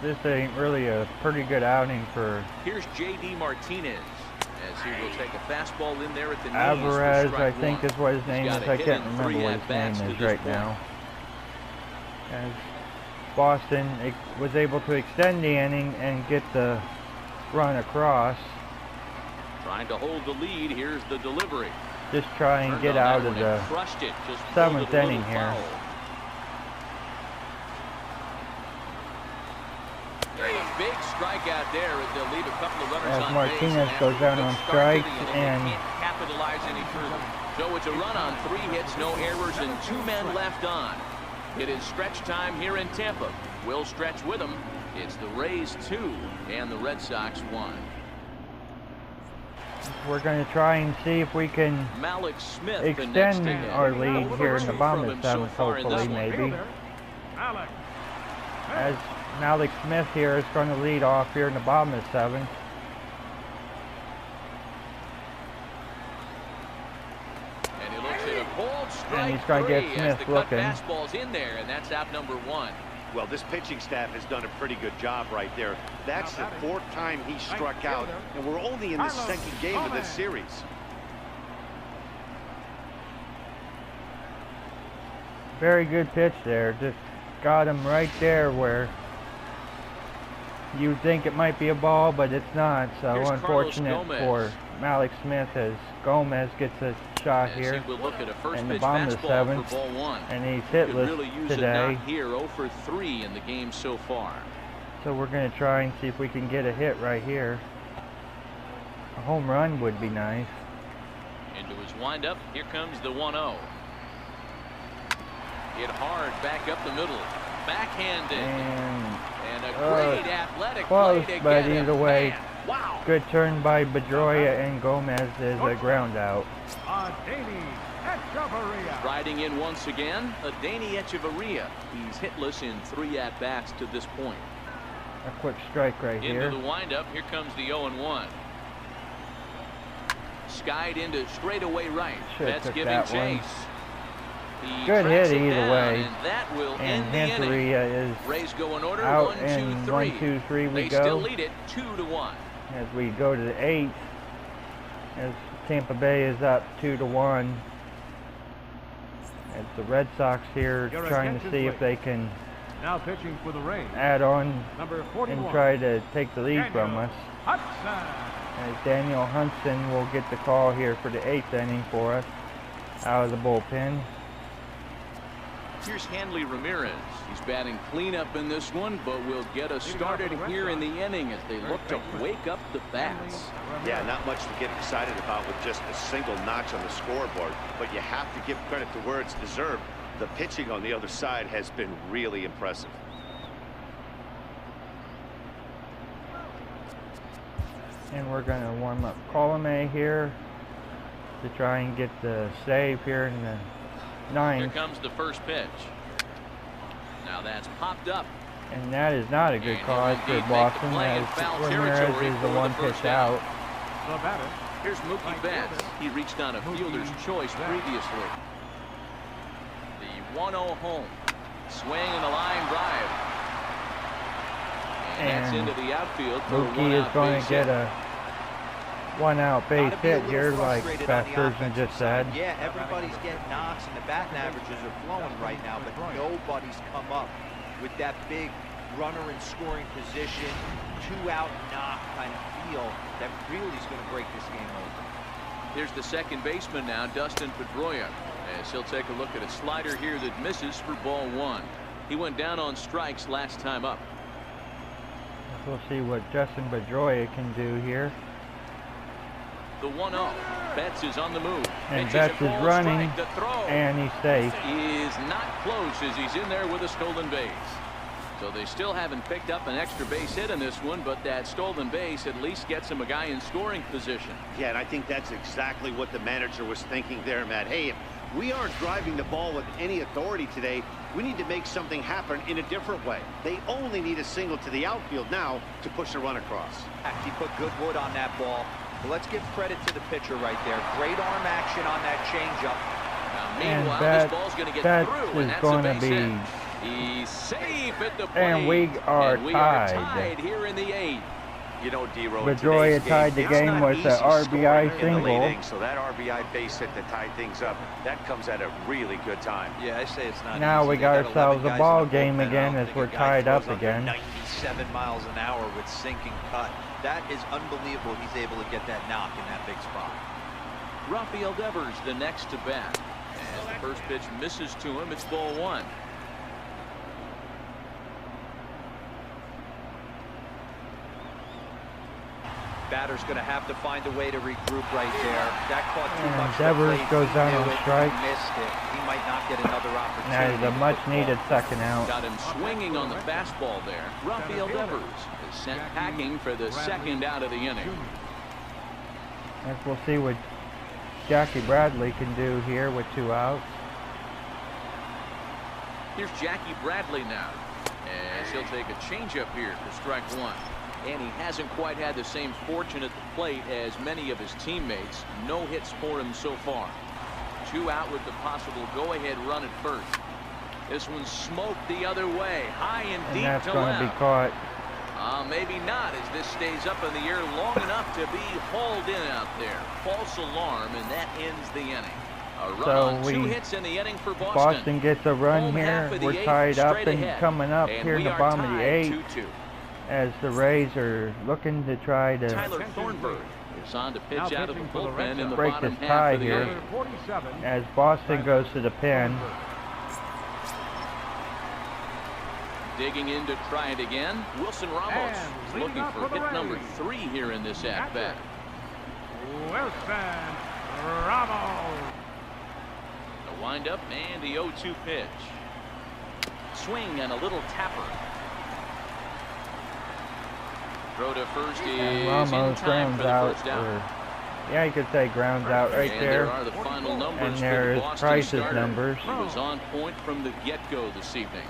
This ain't really a pretty good outing for Here's J.D. Martinez as he will take a fastball in there at the knees. Alvarez, for I strike think one. is what his name He's is. got a I hit can't in remember 3 what his at-bats name to is this right point. now. As Boston was able to extend the inning and get the run across. Trying to hold the lead. Here's the delivery. Just try and Turned get on that out of one and the crushed it. Just 7th pulled it a inning little here. foul. A big strikeout there as they'll leave a couple of runners As on Martinez base. goes down on strikes and and they can't capitalize any further. So it's a run on 3 hits, no errors, and 2 men left on. It is stretch time here in Tampa. We'll stretch with them. It's the Rays 2 and the Red Sox 1. we're going to try and see if we can Malik Smith, the next extend to hit. our lead here in the From bottom him of so 7th, far in this hopefully, one. maybe. Alex. As Malik Smith here is going to lead off here in the bottom of 7th. And he looks at a bold strike And he's going to get 3 as Smith the cut looking. fastball's in there, and that's out number 1. Well, this pitching staff has done a pretty good job right there. That's the 4th time he struck out, and we're only in the 2nd game of this series. Very good pitch there. Just got him right there where you think it might be a ball, but it's not. So Here's unfortunate Carlos for Gomez. Malik Smith as Gomez gets a shot As here he will look at a first in the pitch bottom of the fastball 7th, for ball 1. and he's Could hitless really use a today. knock here, 0 for 3 in the game so far. So we're going to try and see if we can get a hit right here. A home run would be nice. Into his windup, here comes the 1-0. Hit hard back up the middle, backhanded, and a great athletic close, play to but get him. either way, Man, wow. good turn by Pedroia, and Gomez is a ground out. Riding in once again, Adeiny Echeverria. He's hitless in 3 at-bats to this point. A quick strike right Into here. the windup, here comes the 0-1. Skied into straightaway right. Should've That's took giving that one. chase. He Good tracks hit it either down, way. and that will And end the inning. Renteria is Rays go in order, out, 1, 2, and 3. 1, 2, 3 we They go. still lead it 2-1. As we go to the 8th, as Tampa Bay is up 2-1. As the Red Sox here Your trying to attention, see if please. they can Now pitching for the Rays. add on Number 41. and try to take the lead from Daniel us. Hudson. As Daniel Hudson will get the call here for the 8th inning for us out of the bullpen. Here's Hanley Ramirez. He's batting cleanup in this one, but will get us started here in the inning as they look to wake up the bats. Yeah, not much to get excited about with just a single notch on the scoreboard, but you have to give credit to where it's deserved. The pitching on the other side has been really impressive. And we're going to warm up Colome here to try and get the save here in the 9th. Here comes the first pitch. Now that's popped up. And that is not a good And call he'll for indeed make the Boston, play in as foul Ramirez territory is the for the 1 first pitch down. out. The batter. Here's Mookie Betts. He reached on a fielder's choice previously. The 1-0 home. Swing and a line drive. And that's And into the outfield for a Mookie is one-out going base to get hit. a 1-out base Gotta be a hit little here, like frustrated Fast on the Person offensive just side. said. Yeah, everybody's getting knocks and the batting averages are flowing right now, but nobody's come up with that big runner in scoring position, 2-out knock kind of feel that really is going to break this game over. Here's the second baseman now, Dustin Pedroia, as he'll take a look at a slider here that misses for ball 1. He went down on strikes last time up. We'll see what Justin Pedroia can do here. The 1-0. Betts is on the move. And Pitches Betts a is ball running, strike to throw. and he's safe. He is not close as he's in there with a stolen base. So they still haven't picked up an extra base hit in this one, but that stolen base at least gets him a guy in scoring position. Yeah, and I think that's exactly what the manager was thinking there, Matt. Hey, if we aren't driving the ball with any authority today, we need to make something happen in a different way. They only need a single to the outfield now to push a run across. He put good wood on that ball. But let's give credit to the pitcher right there. Great arm action on that changeup. Now, And meanwhile, Betts, this ball's going to get Betts through, and is that's going a to base be... hit. He's safe at the plate. And we are tied here in the 8th. You know, D-Row, Pedroia tied the game with an RBI single. So that RBI base hit to tie things up, that comes at a really good time. Yeah, I say it's not Now easy. we They got 11 ourselves a guys ball in the game bullpen. I again don't as think we're a guy tied up throws under again. 97 miles an hour with sinking cut. That is unbelievable. He's able to get that knock in that big spot. Rafael Devers the next to bat. As the first pitch misses to him, it's ball 1. Batter's going to have to find a way to regroup right there. That caught too And much. Devers goes down He on knew it. strike. He missed it. He might not get another opportunity. That is a much needed second out. Got him swinging on the fastball there. Rafael Devers is sent packing for the second out of the inning. As we'll see what Jackie Bradley can do here with 2 outs. Here's Jackie Bradley now, as he'll take a changeup here for strike 1. And he hasn't quite had the same fortune at the plate as many of his teammates. No hits for him so far. 2 out with the possible go-ahead run at first. This one's smoked the other way, high and deep And that's to going left. to be caught. Maybe not, as this stays up in the air long enough to be hauled in out there. False alarm, and that ends the inning. A run on 2 hits in the inning for Boston. Boston gets a run Home here. half of the We're 8th, tied up straight and ahead. coming up And here in we the are bottom of the tied 8th 2-2. as the Rays are looking to try to Tyler Thornburg is on to pitch Now out of the pitching for the Red bullpen in the Break bottom this half tie of the here. 8th. Number 47. as Boston goes to the pen. Digging in to try it again. Wilson Ramos And is leading looking off for for the hit number Rays. 3 here in this at-bat. Wilson Ramos. The windup and the 0-2 pitch. Swing and a little tapper. Throw to first is And in Ramos time grounds for the out. first out. Yeah, you could say grounds out right And there. there are the final numbers And for there the is Boston Price's starter. numbers. He was on point from the get-go this evening.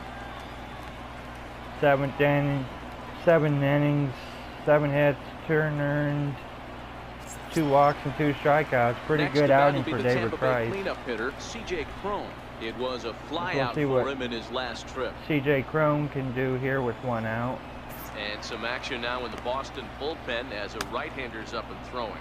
7 innings, 7 hits, 2 earned, 2 walks and 2 strikeouts. Pretty Next good to bat outing will be for the David Tampa Bay Price. cleanup hitter C.J. Cron. It was a fly We'll out see for what him in his last trip. C.J. Cron can do here with 1 out. And some action now in the Boston bullpen as a right-hander's up and throwing.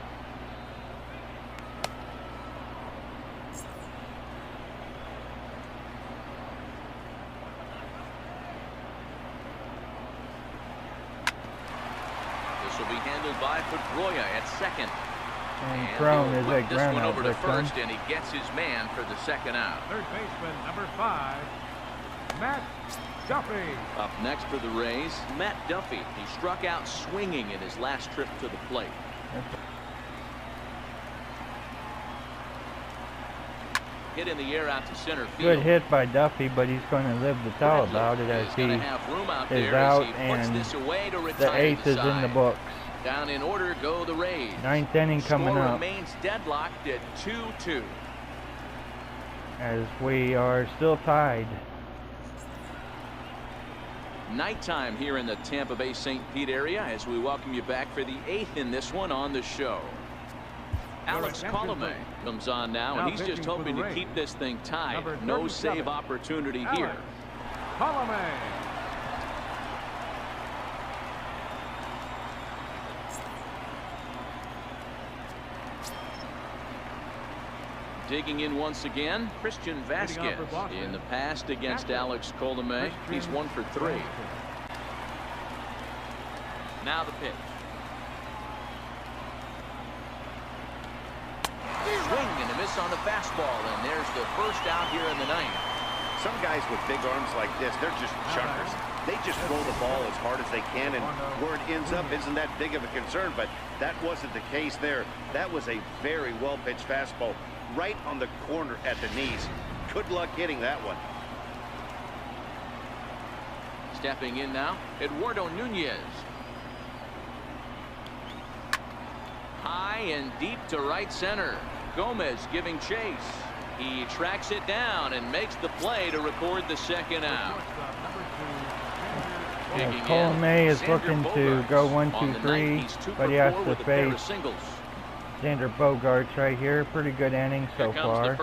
This will be handled by Pedroia at second. And Cron he'll is whip a this one ground out over to victim. first, and he gets his man for the second out. Third baseman, number 5, Matt Duffy. Up next for the Rays, Matt Duffy. He struck out swinging in his last trip to the plate. Hit in the air out to center field. Good hit by Duffy, but he's going to live to tell Bradley about it as is he gonna have room out is there out as he puts and this away to the retire 8th is in the side. books. Down in order go the Rays. 9th inning coming Score up remains deadlocked at 2-2. as we are still tied. Nighttime here in the Tampa Bay St. Pete area as we welcome you back for the 8th in this one on the show. Alex Colomé comes on now, and he's just hoping to keep this thing tied. No save opportunity here. Colomé. Digging in once again, Christian Vasquez. In the past against Alex Colomé, he's 1 for 3. Now the pitch. Swing and a miss on the fastball, and there's the first out here in the 9th. Some guys with big arms like this, they're just chuckers. They just throw the ball as hard as they can, and where it ends up isn't that big of a concern, but that wasn't the case there. That was a very well-pitched fastball right on the corner at the knees. Good luck hitting that one. Stepping in now, Eduardo Nunez. High and deep to right center. Gomez giving chase. He tracks it down and makes the play to record the second out. Colomé is looking to go 1-2-3, but he has to face Xander Bogaerts right here. Pretty good inning so far.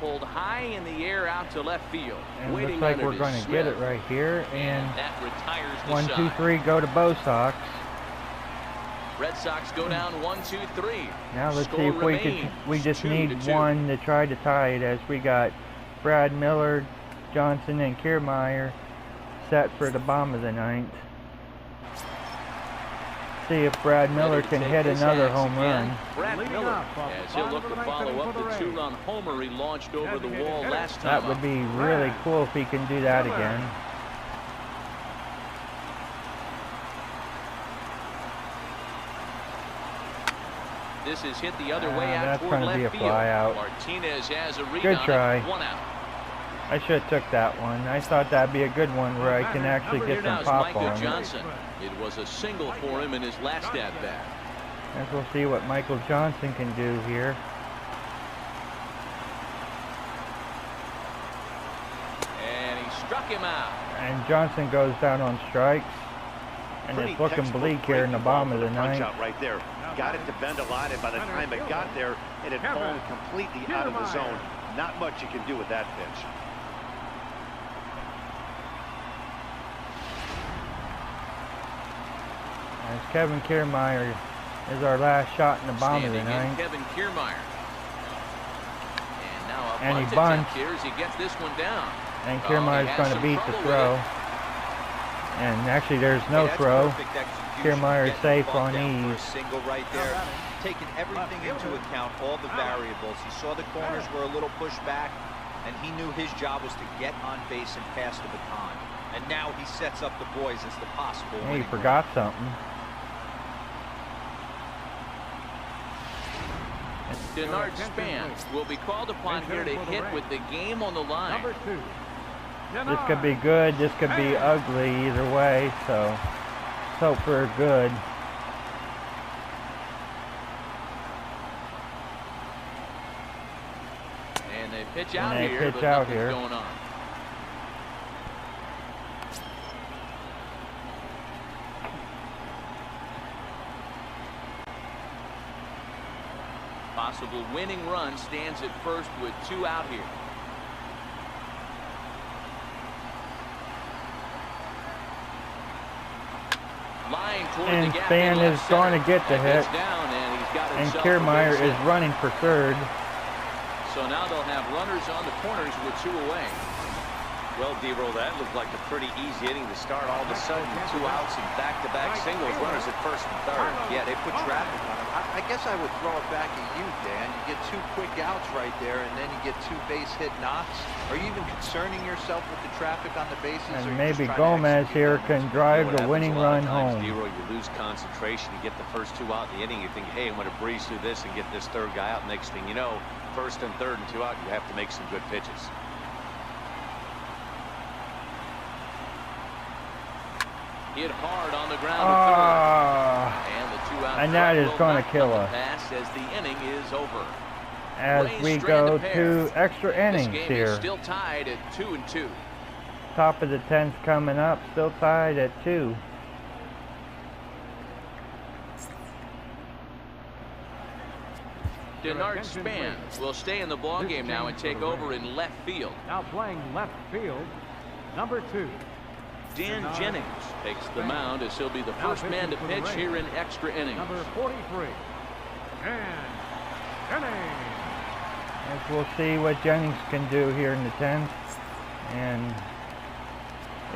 Pulled high in the air out to left field. And looks like we're going to get it right here. And that retires the 1-2-3 go to Bo Sox. Red Sox go down 1-2-3. Now let's see if we just need one to try to tie it, as we got Brad Miller, Johnson, and Kiermaier set for the bottom of the ninth. See if Brad Miller can hit another home run. Brad Miller, as he'll look to follow up the 2-run homer he launched over the wall last time. That would be really cool if he can do that again. This is hit the other way out that's toward going to be a left fly out. Martinez has a read. Good try. 1 out. I should have took that one. I thought that'd be a good one where I can actually get some pop on Johnson. It was a single for him in his last at bat. Guess we'll see what Michael Johnson can do here. And he struck him out. And Johnson goes down on strikes. And it's looking bleak here in the bottom of the ninth. Right there. Got it to bend a line, and by the time it got there, it had fallen completely out of the zone. Not much you can do with that pitch. As Kevin Kiermaier is our last shot in the bottom of the ninth. Kevin Kiermaier. And now and he bunts. Here as he gets this one down. And Kiermaier's going to beat the throw. And actually, there's no throw. Kiermaier is safe on ease. Single right there. Taking everything into account, all the variables. He saw the corners were a little pushed back, and he knew his job was to get on base and pass the baton. And now he sets up the boys as the possible. He forgot something. Denard Span will be called upon here to hit with the game on the line. This could be good. This could be ugly either way. So let's hope for a good. And they pitch out here. But nothing's going on. Possible winning run stands at first with 2 out here. Line toward And the gap Span is going to get the hit. Down and Kiermaier is running for third. So now they'll have runners on the corners with 2 away. Well, D-Roll, that looked like a pretty easy inning to start. All of a sudden, 2 outs and back-to-back singles, runners at first and third. Yeah, they put traffic on him. I guess I would throw it back at you, Dan. You get 2 quick outs right there, and then you get 2 base-hit knocks. Are you even concerning yourself with the traffic on the bases? And maybe Gomez here can drive the winning run home. D-Roll, you lose concentration. You get the first 2 out in the inning. You think, hey, I'm going to breeze through this and get this 3rd guy out. Next thing you know, first and third and 2 out, you have to make some good pitches. Hit hard on the ground to third. And the 2 out. And that is going to kill us. Pass as the inning is over. As we go to extra innings this game here. Is still tied at 2-2. Top of the 10th coming up, still tied at 2. Denard Span will stay in the ball game now and take over in left field. Now playing left field, number 2. Dan Jennings takes the mound as he'll be the first man to pitch here in extra innings. Number 43. And Jennings. As we'll see what Jennings can do here in the 10th. And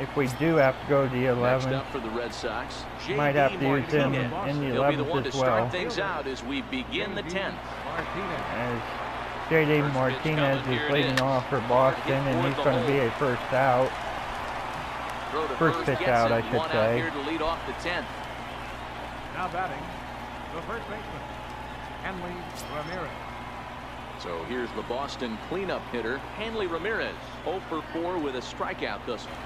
if we do have to go to the 11th, next up for the Red Sox, might have to use him in the 11th as well. He'll be the one to start things out as we begin the 10th. Martinez. as J.D. First pitch Martinez coming, here is it leading is. off for Boston, and he's going to be a first out. Throw to First pitch gets out, it. I should One say. out here to lead off the 10th. Now batting, the first baseman, Hanley Ramirez. So here's the Boston cleanup hitter, Hanley Ramirez, 0 for 4 with a strikeout thus far.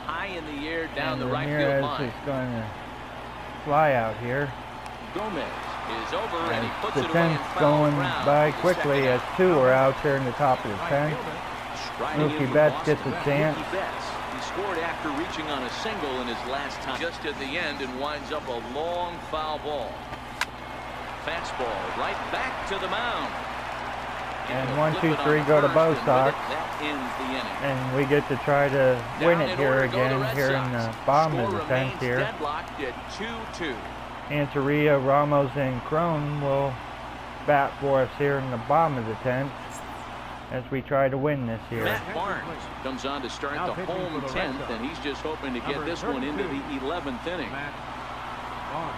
High in the air down And the right Ramirez field line. is going to fly out here. Gomez is over and he As puts the it away in 10th foul going ground by for the quickly second as out. 2 are out here in the top of the Right 10th. fielder. Striding in Mookie for Betts Boston. gets a chance. Mookie Betts, he scored after reaching on a single in his last time. Just at the end and winds up a long foul ball. Fastball right back to the mound. And He'll 1, flip 2, it on 3 the go to first, both and with Sox. it, that ends the inning. And we get to try to win Down it in here order go the again, Red here in Sox. the bottom of Score the 10th remains here. deadlocked at 2-2. Antaria, Ramos, and Crone will bat for us here in the bottom of the 10th as we try to win this here. Matt Barnes comes on to start Now the pitching home for the Red 10th, Sox. and he's just hoping to get Number this one into 32. the 11th inning. Matt Barnes.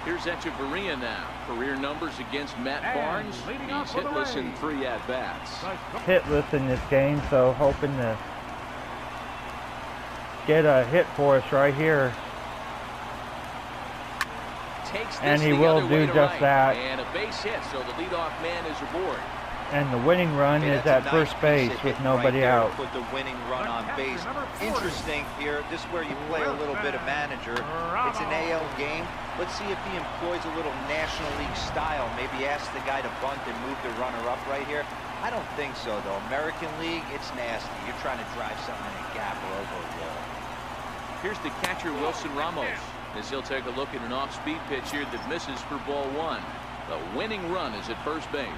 Here's Echeverria now. Career numbers against Matt And Barnes. leading He's off for the hitless in Rays. 3 at-bats. Hitless in this game, so hoping to get a hit for us right here. Takes this And he the will other way do to just right. that. And a base hit, so the leadoff man is aboard. And the winning run Hey, is that's at a nice first base piece of with hitting nobody right there to out. Put the winning run on Catcher base. number 40. Interesting here. This is where you play a little bit of manager. It's an AL game. Let's see if he employs a little National League style. Maybe ask the guy to bunt and move the runner up right here. I don't think so, though. American League, it's nasty. You're trying to drive something in a gap or over a wall. Here's the catcher, Wilson Ramos, as he'll take a look at an off-speed pitch here that misses for ball 1. The winning run is at first base.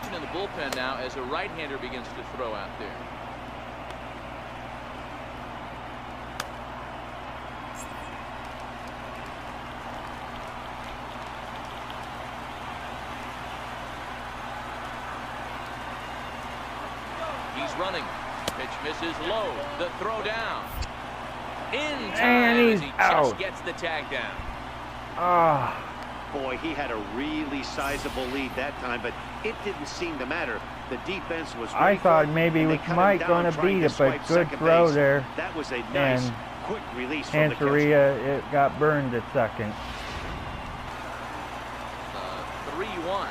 In the bullpen now as a right-hander begins to throw out there. He's running. Pitch misses low. The throw down. In time And as he's he out. just gets the tag down. Ah, Boy, he had a really sizable lead that time, but it didn't seem to matter. The defense was I ready for thought it, maybe and they we cut him might down gonna trying beat to it, but swipe good second throw base. there. That was a nice, And quick release from the catcher. Antaria, it got burned at second. 3-1.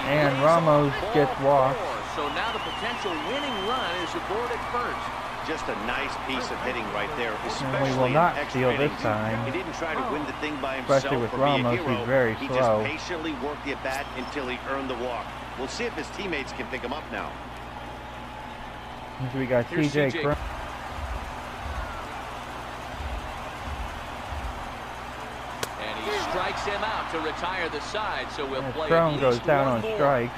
he And lays Ramos off ball gets walked. 4. So now the potential winning run is aboard at first. Just a nice piece of hitting right there, And especially we will in not extra steal this innings. time. He didn't try to win the thing by himself Especially with or Ramos, be a hero. he's very he slow. just patiently worked the at-bat until he earned the walk. We'll see if his teammates can pick him up now. So we got Here's CJ CJ. Cron. And he strikes him out to retire the side, so we'll As play Crone at goes least down one on more. strikes.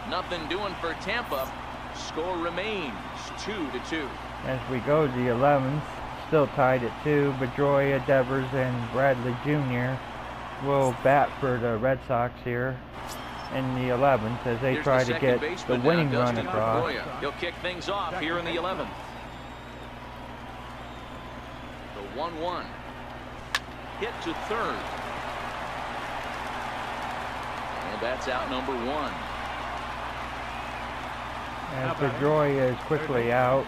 Nothing doing for Tampa. Score remains 2-2. As we go to the 11th, still tied at 2, Pedroia, Devers, and Bradley Jr. will bat for the Red Sox here in the 11th as they Here's try the to second get the baseman winning now, run Dustin across. Pedroia. He'll kick things off here in the 11th. The 1-1. Hit to third. And that's out number 1. As Pedroia is quickly out,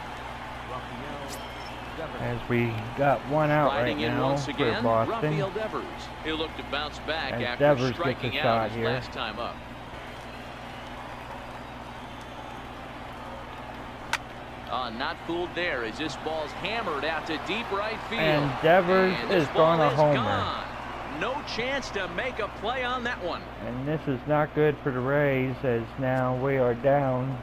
as we got one out right Riding in now once for again, Boston. Rafael Devers. He'll look to bounce back As after Devers gets a striking shot out his here. last time up. Not fooled there as this ball's hammered out to deep right field. And Devers And this is going ball to is homer. gone. No chance to make a play on that one. And this is not good for the Rays as now we are down.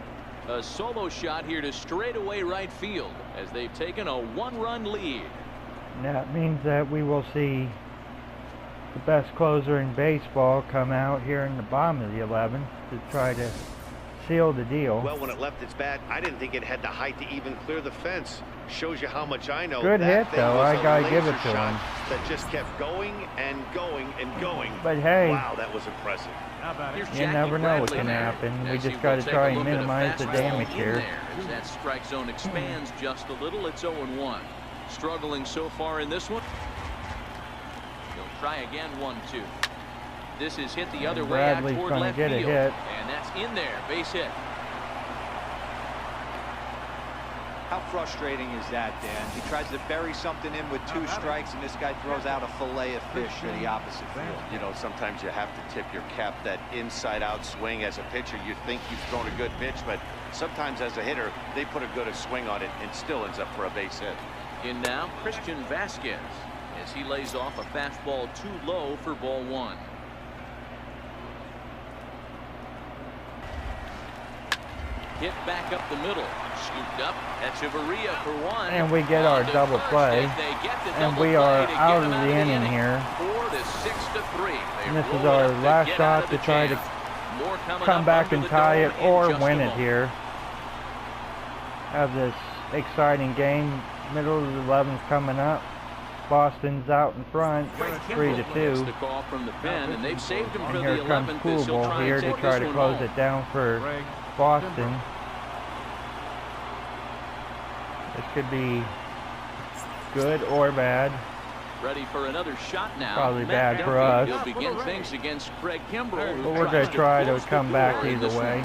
A solo shot here to straightaway right field as they've taken a 1-run lead. And that means that we will see the best closer in baseball come out here in the bottom of the 11th to try to sealed the deal. Well, when it left its bat, I didn't think it had the height to even clear the fence. Shows you how much I know. Good hit, though. I gotta give it to him. That just kept going and going and going. But hey, wow, that was impressive. You never know what can happen. We just got to try and minimize the damage here. As that strike zone expands just a little, it's 0-1. Struggling so far in this one. He'll try again, 1-2. This is hit the other way out toward left field. And that's in there, base hit. How frustrating is that, Dan? He tries to bury something in with 2 strikes, and this guy throws out a fillet of fish to the opposite field. You know, sometimes you have to tip your cap. That inside-out swing as a pitcher, you think you've thrown a good pitch, but sometimes as a hitter, they put a good swing on it and still ends up for a base hit. In now, Christian Vasquez, as he lays off a fastball too low for ball 1. Hit back up the middle. Scooped up. Echeverria for 1. And we get our double play. And we are out of the inning here. 4-6-3. And this is our last shot to try to come back and tie it or win it here. Have this exciting game. Middle of the 11th coming up. Boston's out in front, 3-2. The call from the pen, and they've saved him for And here the comes 11th. Coolball here to try to close it down for Boston. This could be good or bad. Ready for another shot now. Probably bad for us. He'll begin things against Craig Kimbrell. But we're going to try to come back either way.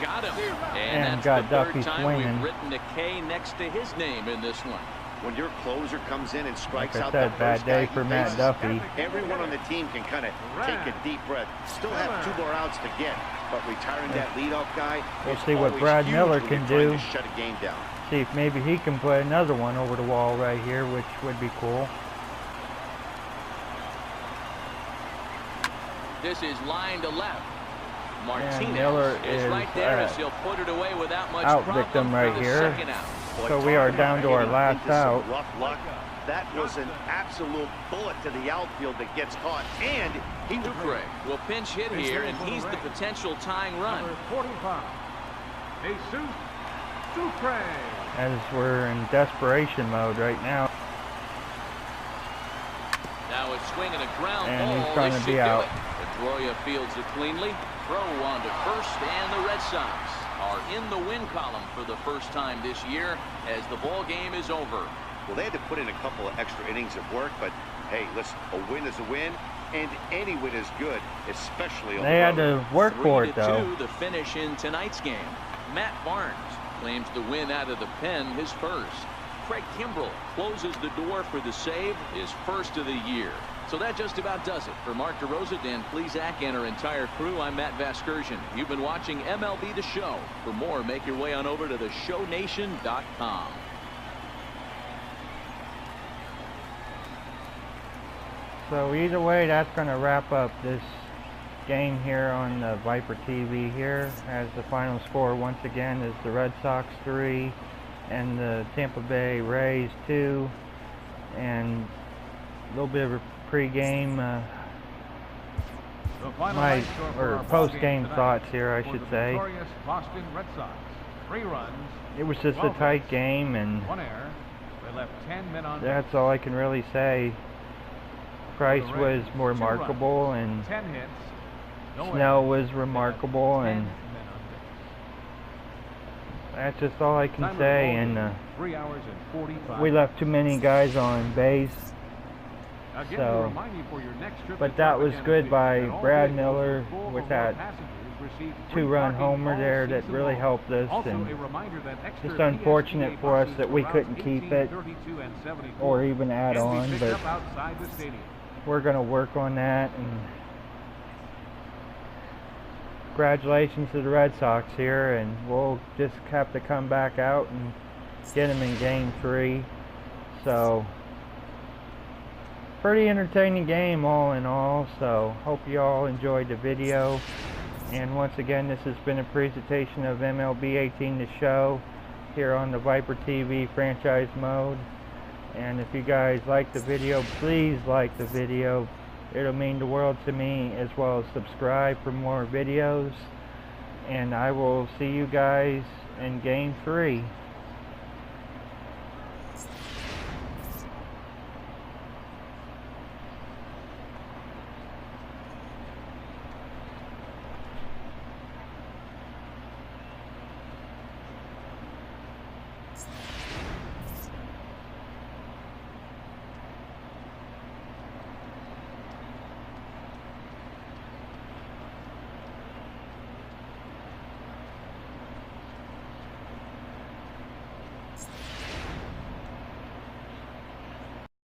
Got him. And that's got the Duffy third time swinging. we've written a K next to his name in this one. When your closer comes in and strikes Like I out said, the bad first day guy for he Matt faces, Duffy. everyone on the team can kind of take a deep breath. Still have 2 more outs to get, but retiring that leadoff guy, We'll is see what always Brad huge Miller when can you're trying do. to shut a game down. See if maybe he can put another one over the wall right here, which would be cool. This is line to left. Martinez Miller is is right there as he'll put it away without much out problem victim for right the here. second out. So we are down to our last out. Rough luck. That was an absolute bullet to the outfield that gets caught, and he was Craig will pinch hit here, and he's the potential tying run. 45. Jesus Ducre. As we're in desperation mode right now. Now it's swinging a ground And ball. he's trying This to should be do out. it. Pedroia fields it cleanly. Throw on to first, and the Red Sox are in the win column for the first time this year as the ball game is over. Well, they had to put in a couple of extra innings of work, but hey, listen, a win is a win, and any win is good, especially on They had to work for it, 3-2, though. the finish in tonight's game. Matt Barnes claims the win out of the pen, his first. Craig Kimbrell closes the door for the save, his first of the year. So that just about does it. For Mark DeRosa, Dan Plesac, and our entire crew, I'm Matt Vasgersian. You've been watching MLB The Show. For more, make your way on over to theshownation.com. So either way, that's going to wrap up this game here on the Viper TV here, as the final score once again is the Red Sox 3 and the Tampa Bay Rays 2, and a little bit of a pre-game post-game thoughts here, I should say. Boston Red Sox. 3 runs. It was just a tight game, and 1 error. They left 10 men on. that's all I can really say. Price was remarkable, and 10 hits. Snell was remarkable, and that's just all I can say. And 3 hours and 45. we left too many guys on base. So, but that was good by Brad Miller with that 2-run homer there that really helped us, and just unfortunate for us that we couldn't keep it or even add on, but we're going to work on that. And congratulations to the Red Sox here, and we'll just have to come back out and get them in game 3. So pretty entertaining game all in all, so hope you all enjoyed the video. And once again, this has been a presentation of MLB 18 The Show here on the Viper TV franchise mode. And if you guys like the video, please like the video, It'll mean the world to me, as well as subscribe for more videos. And I will see you guys in Game 3.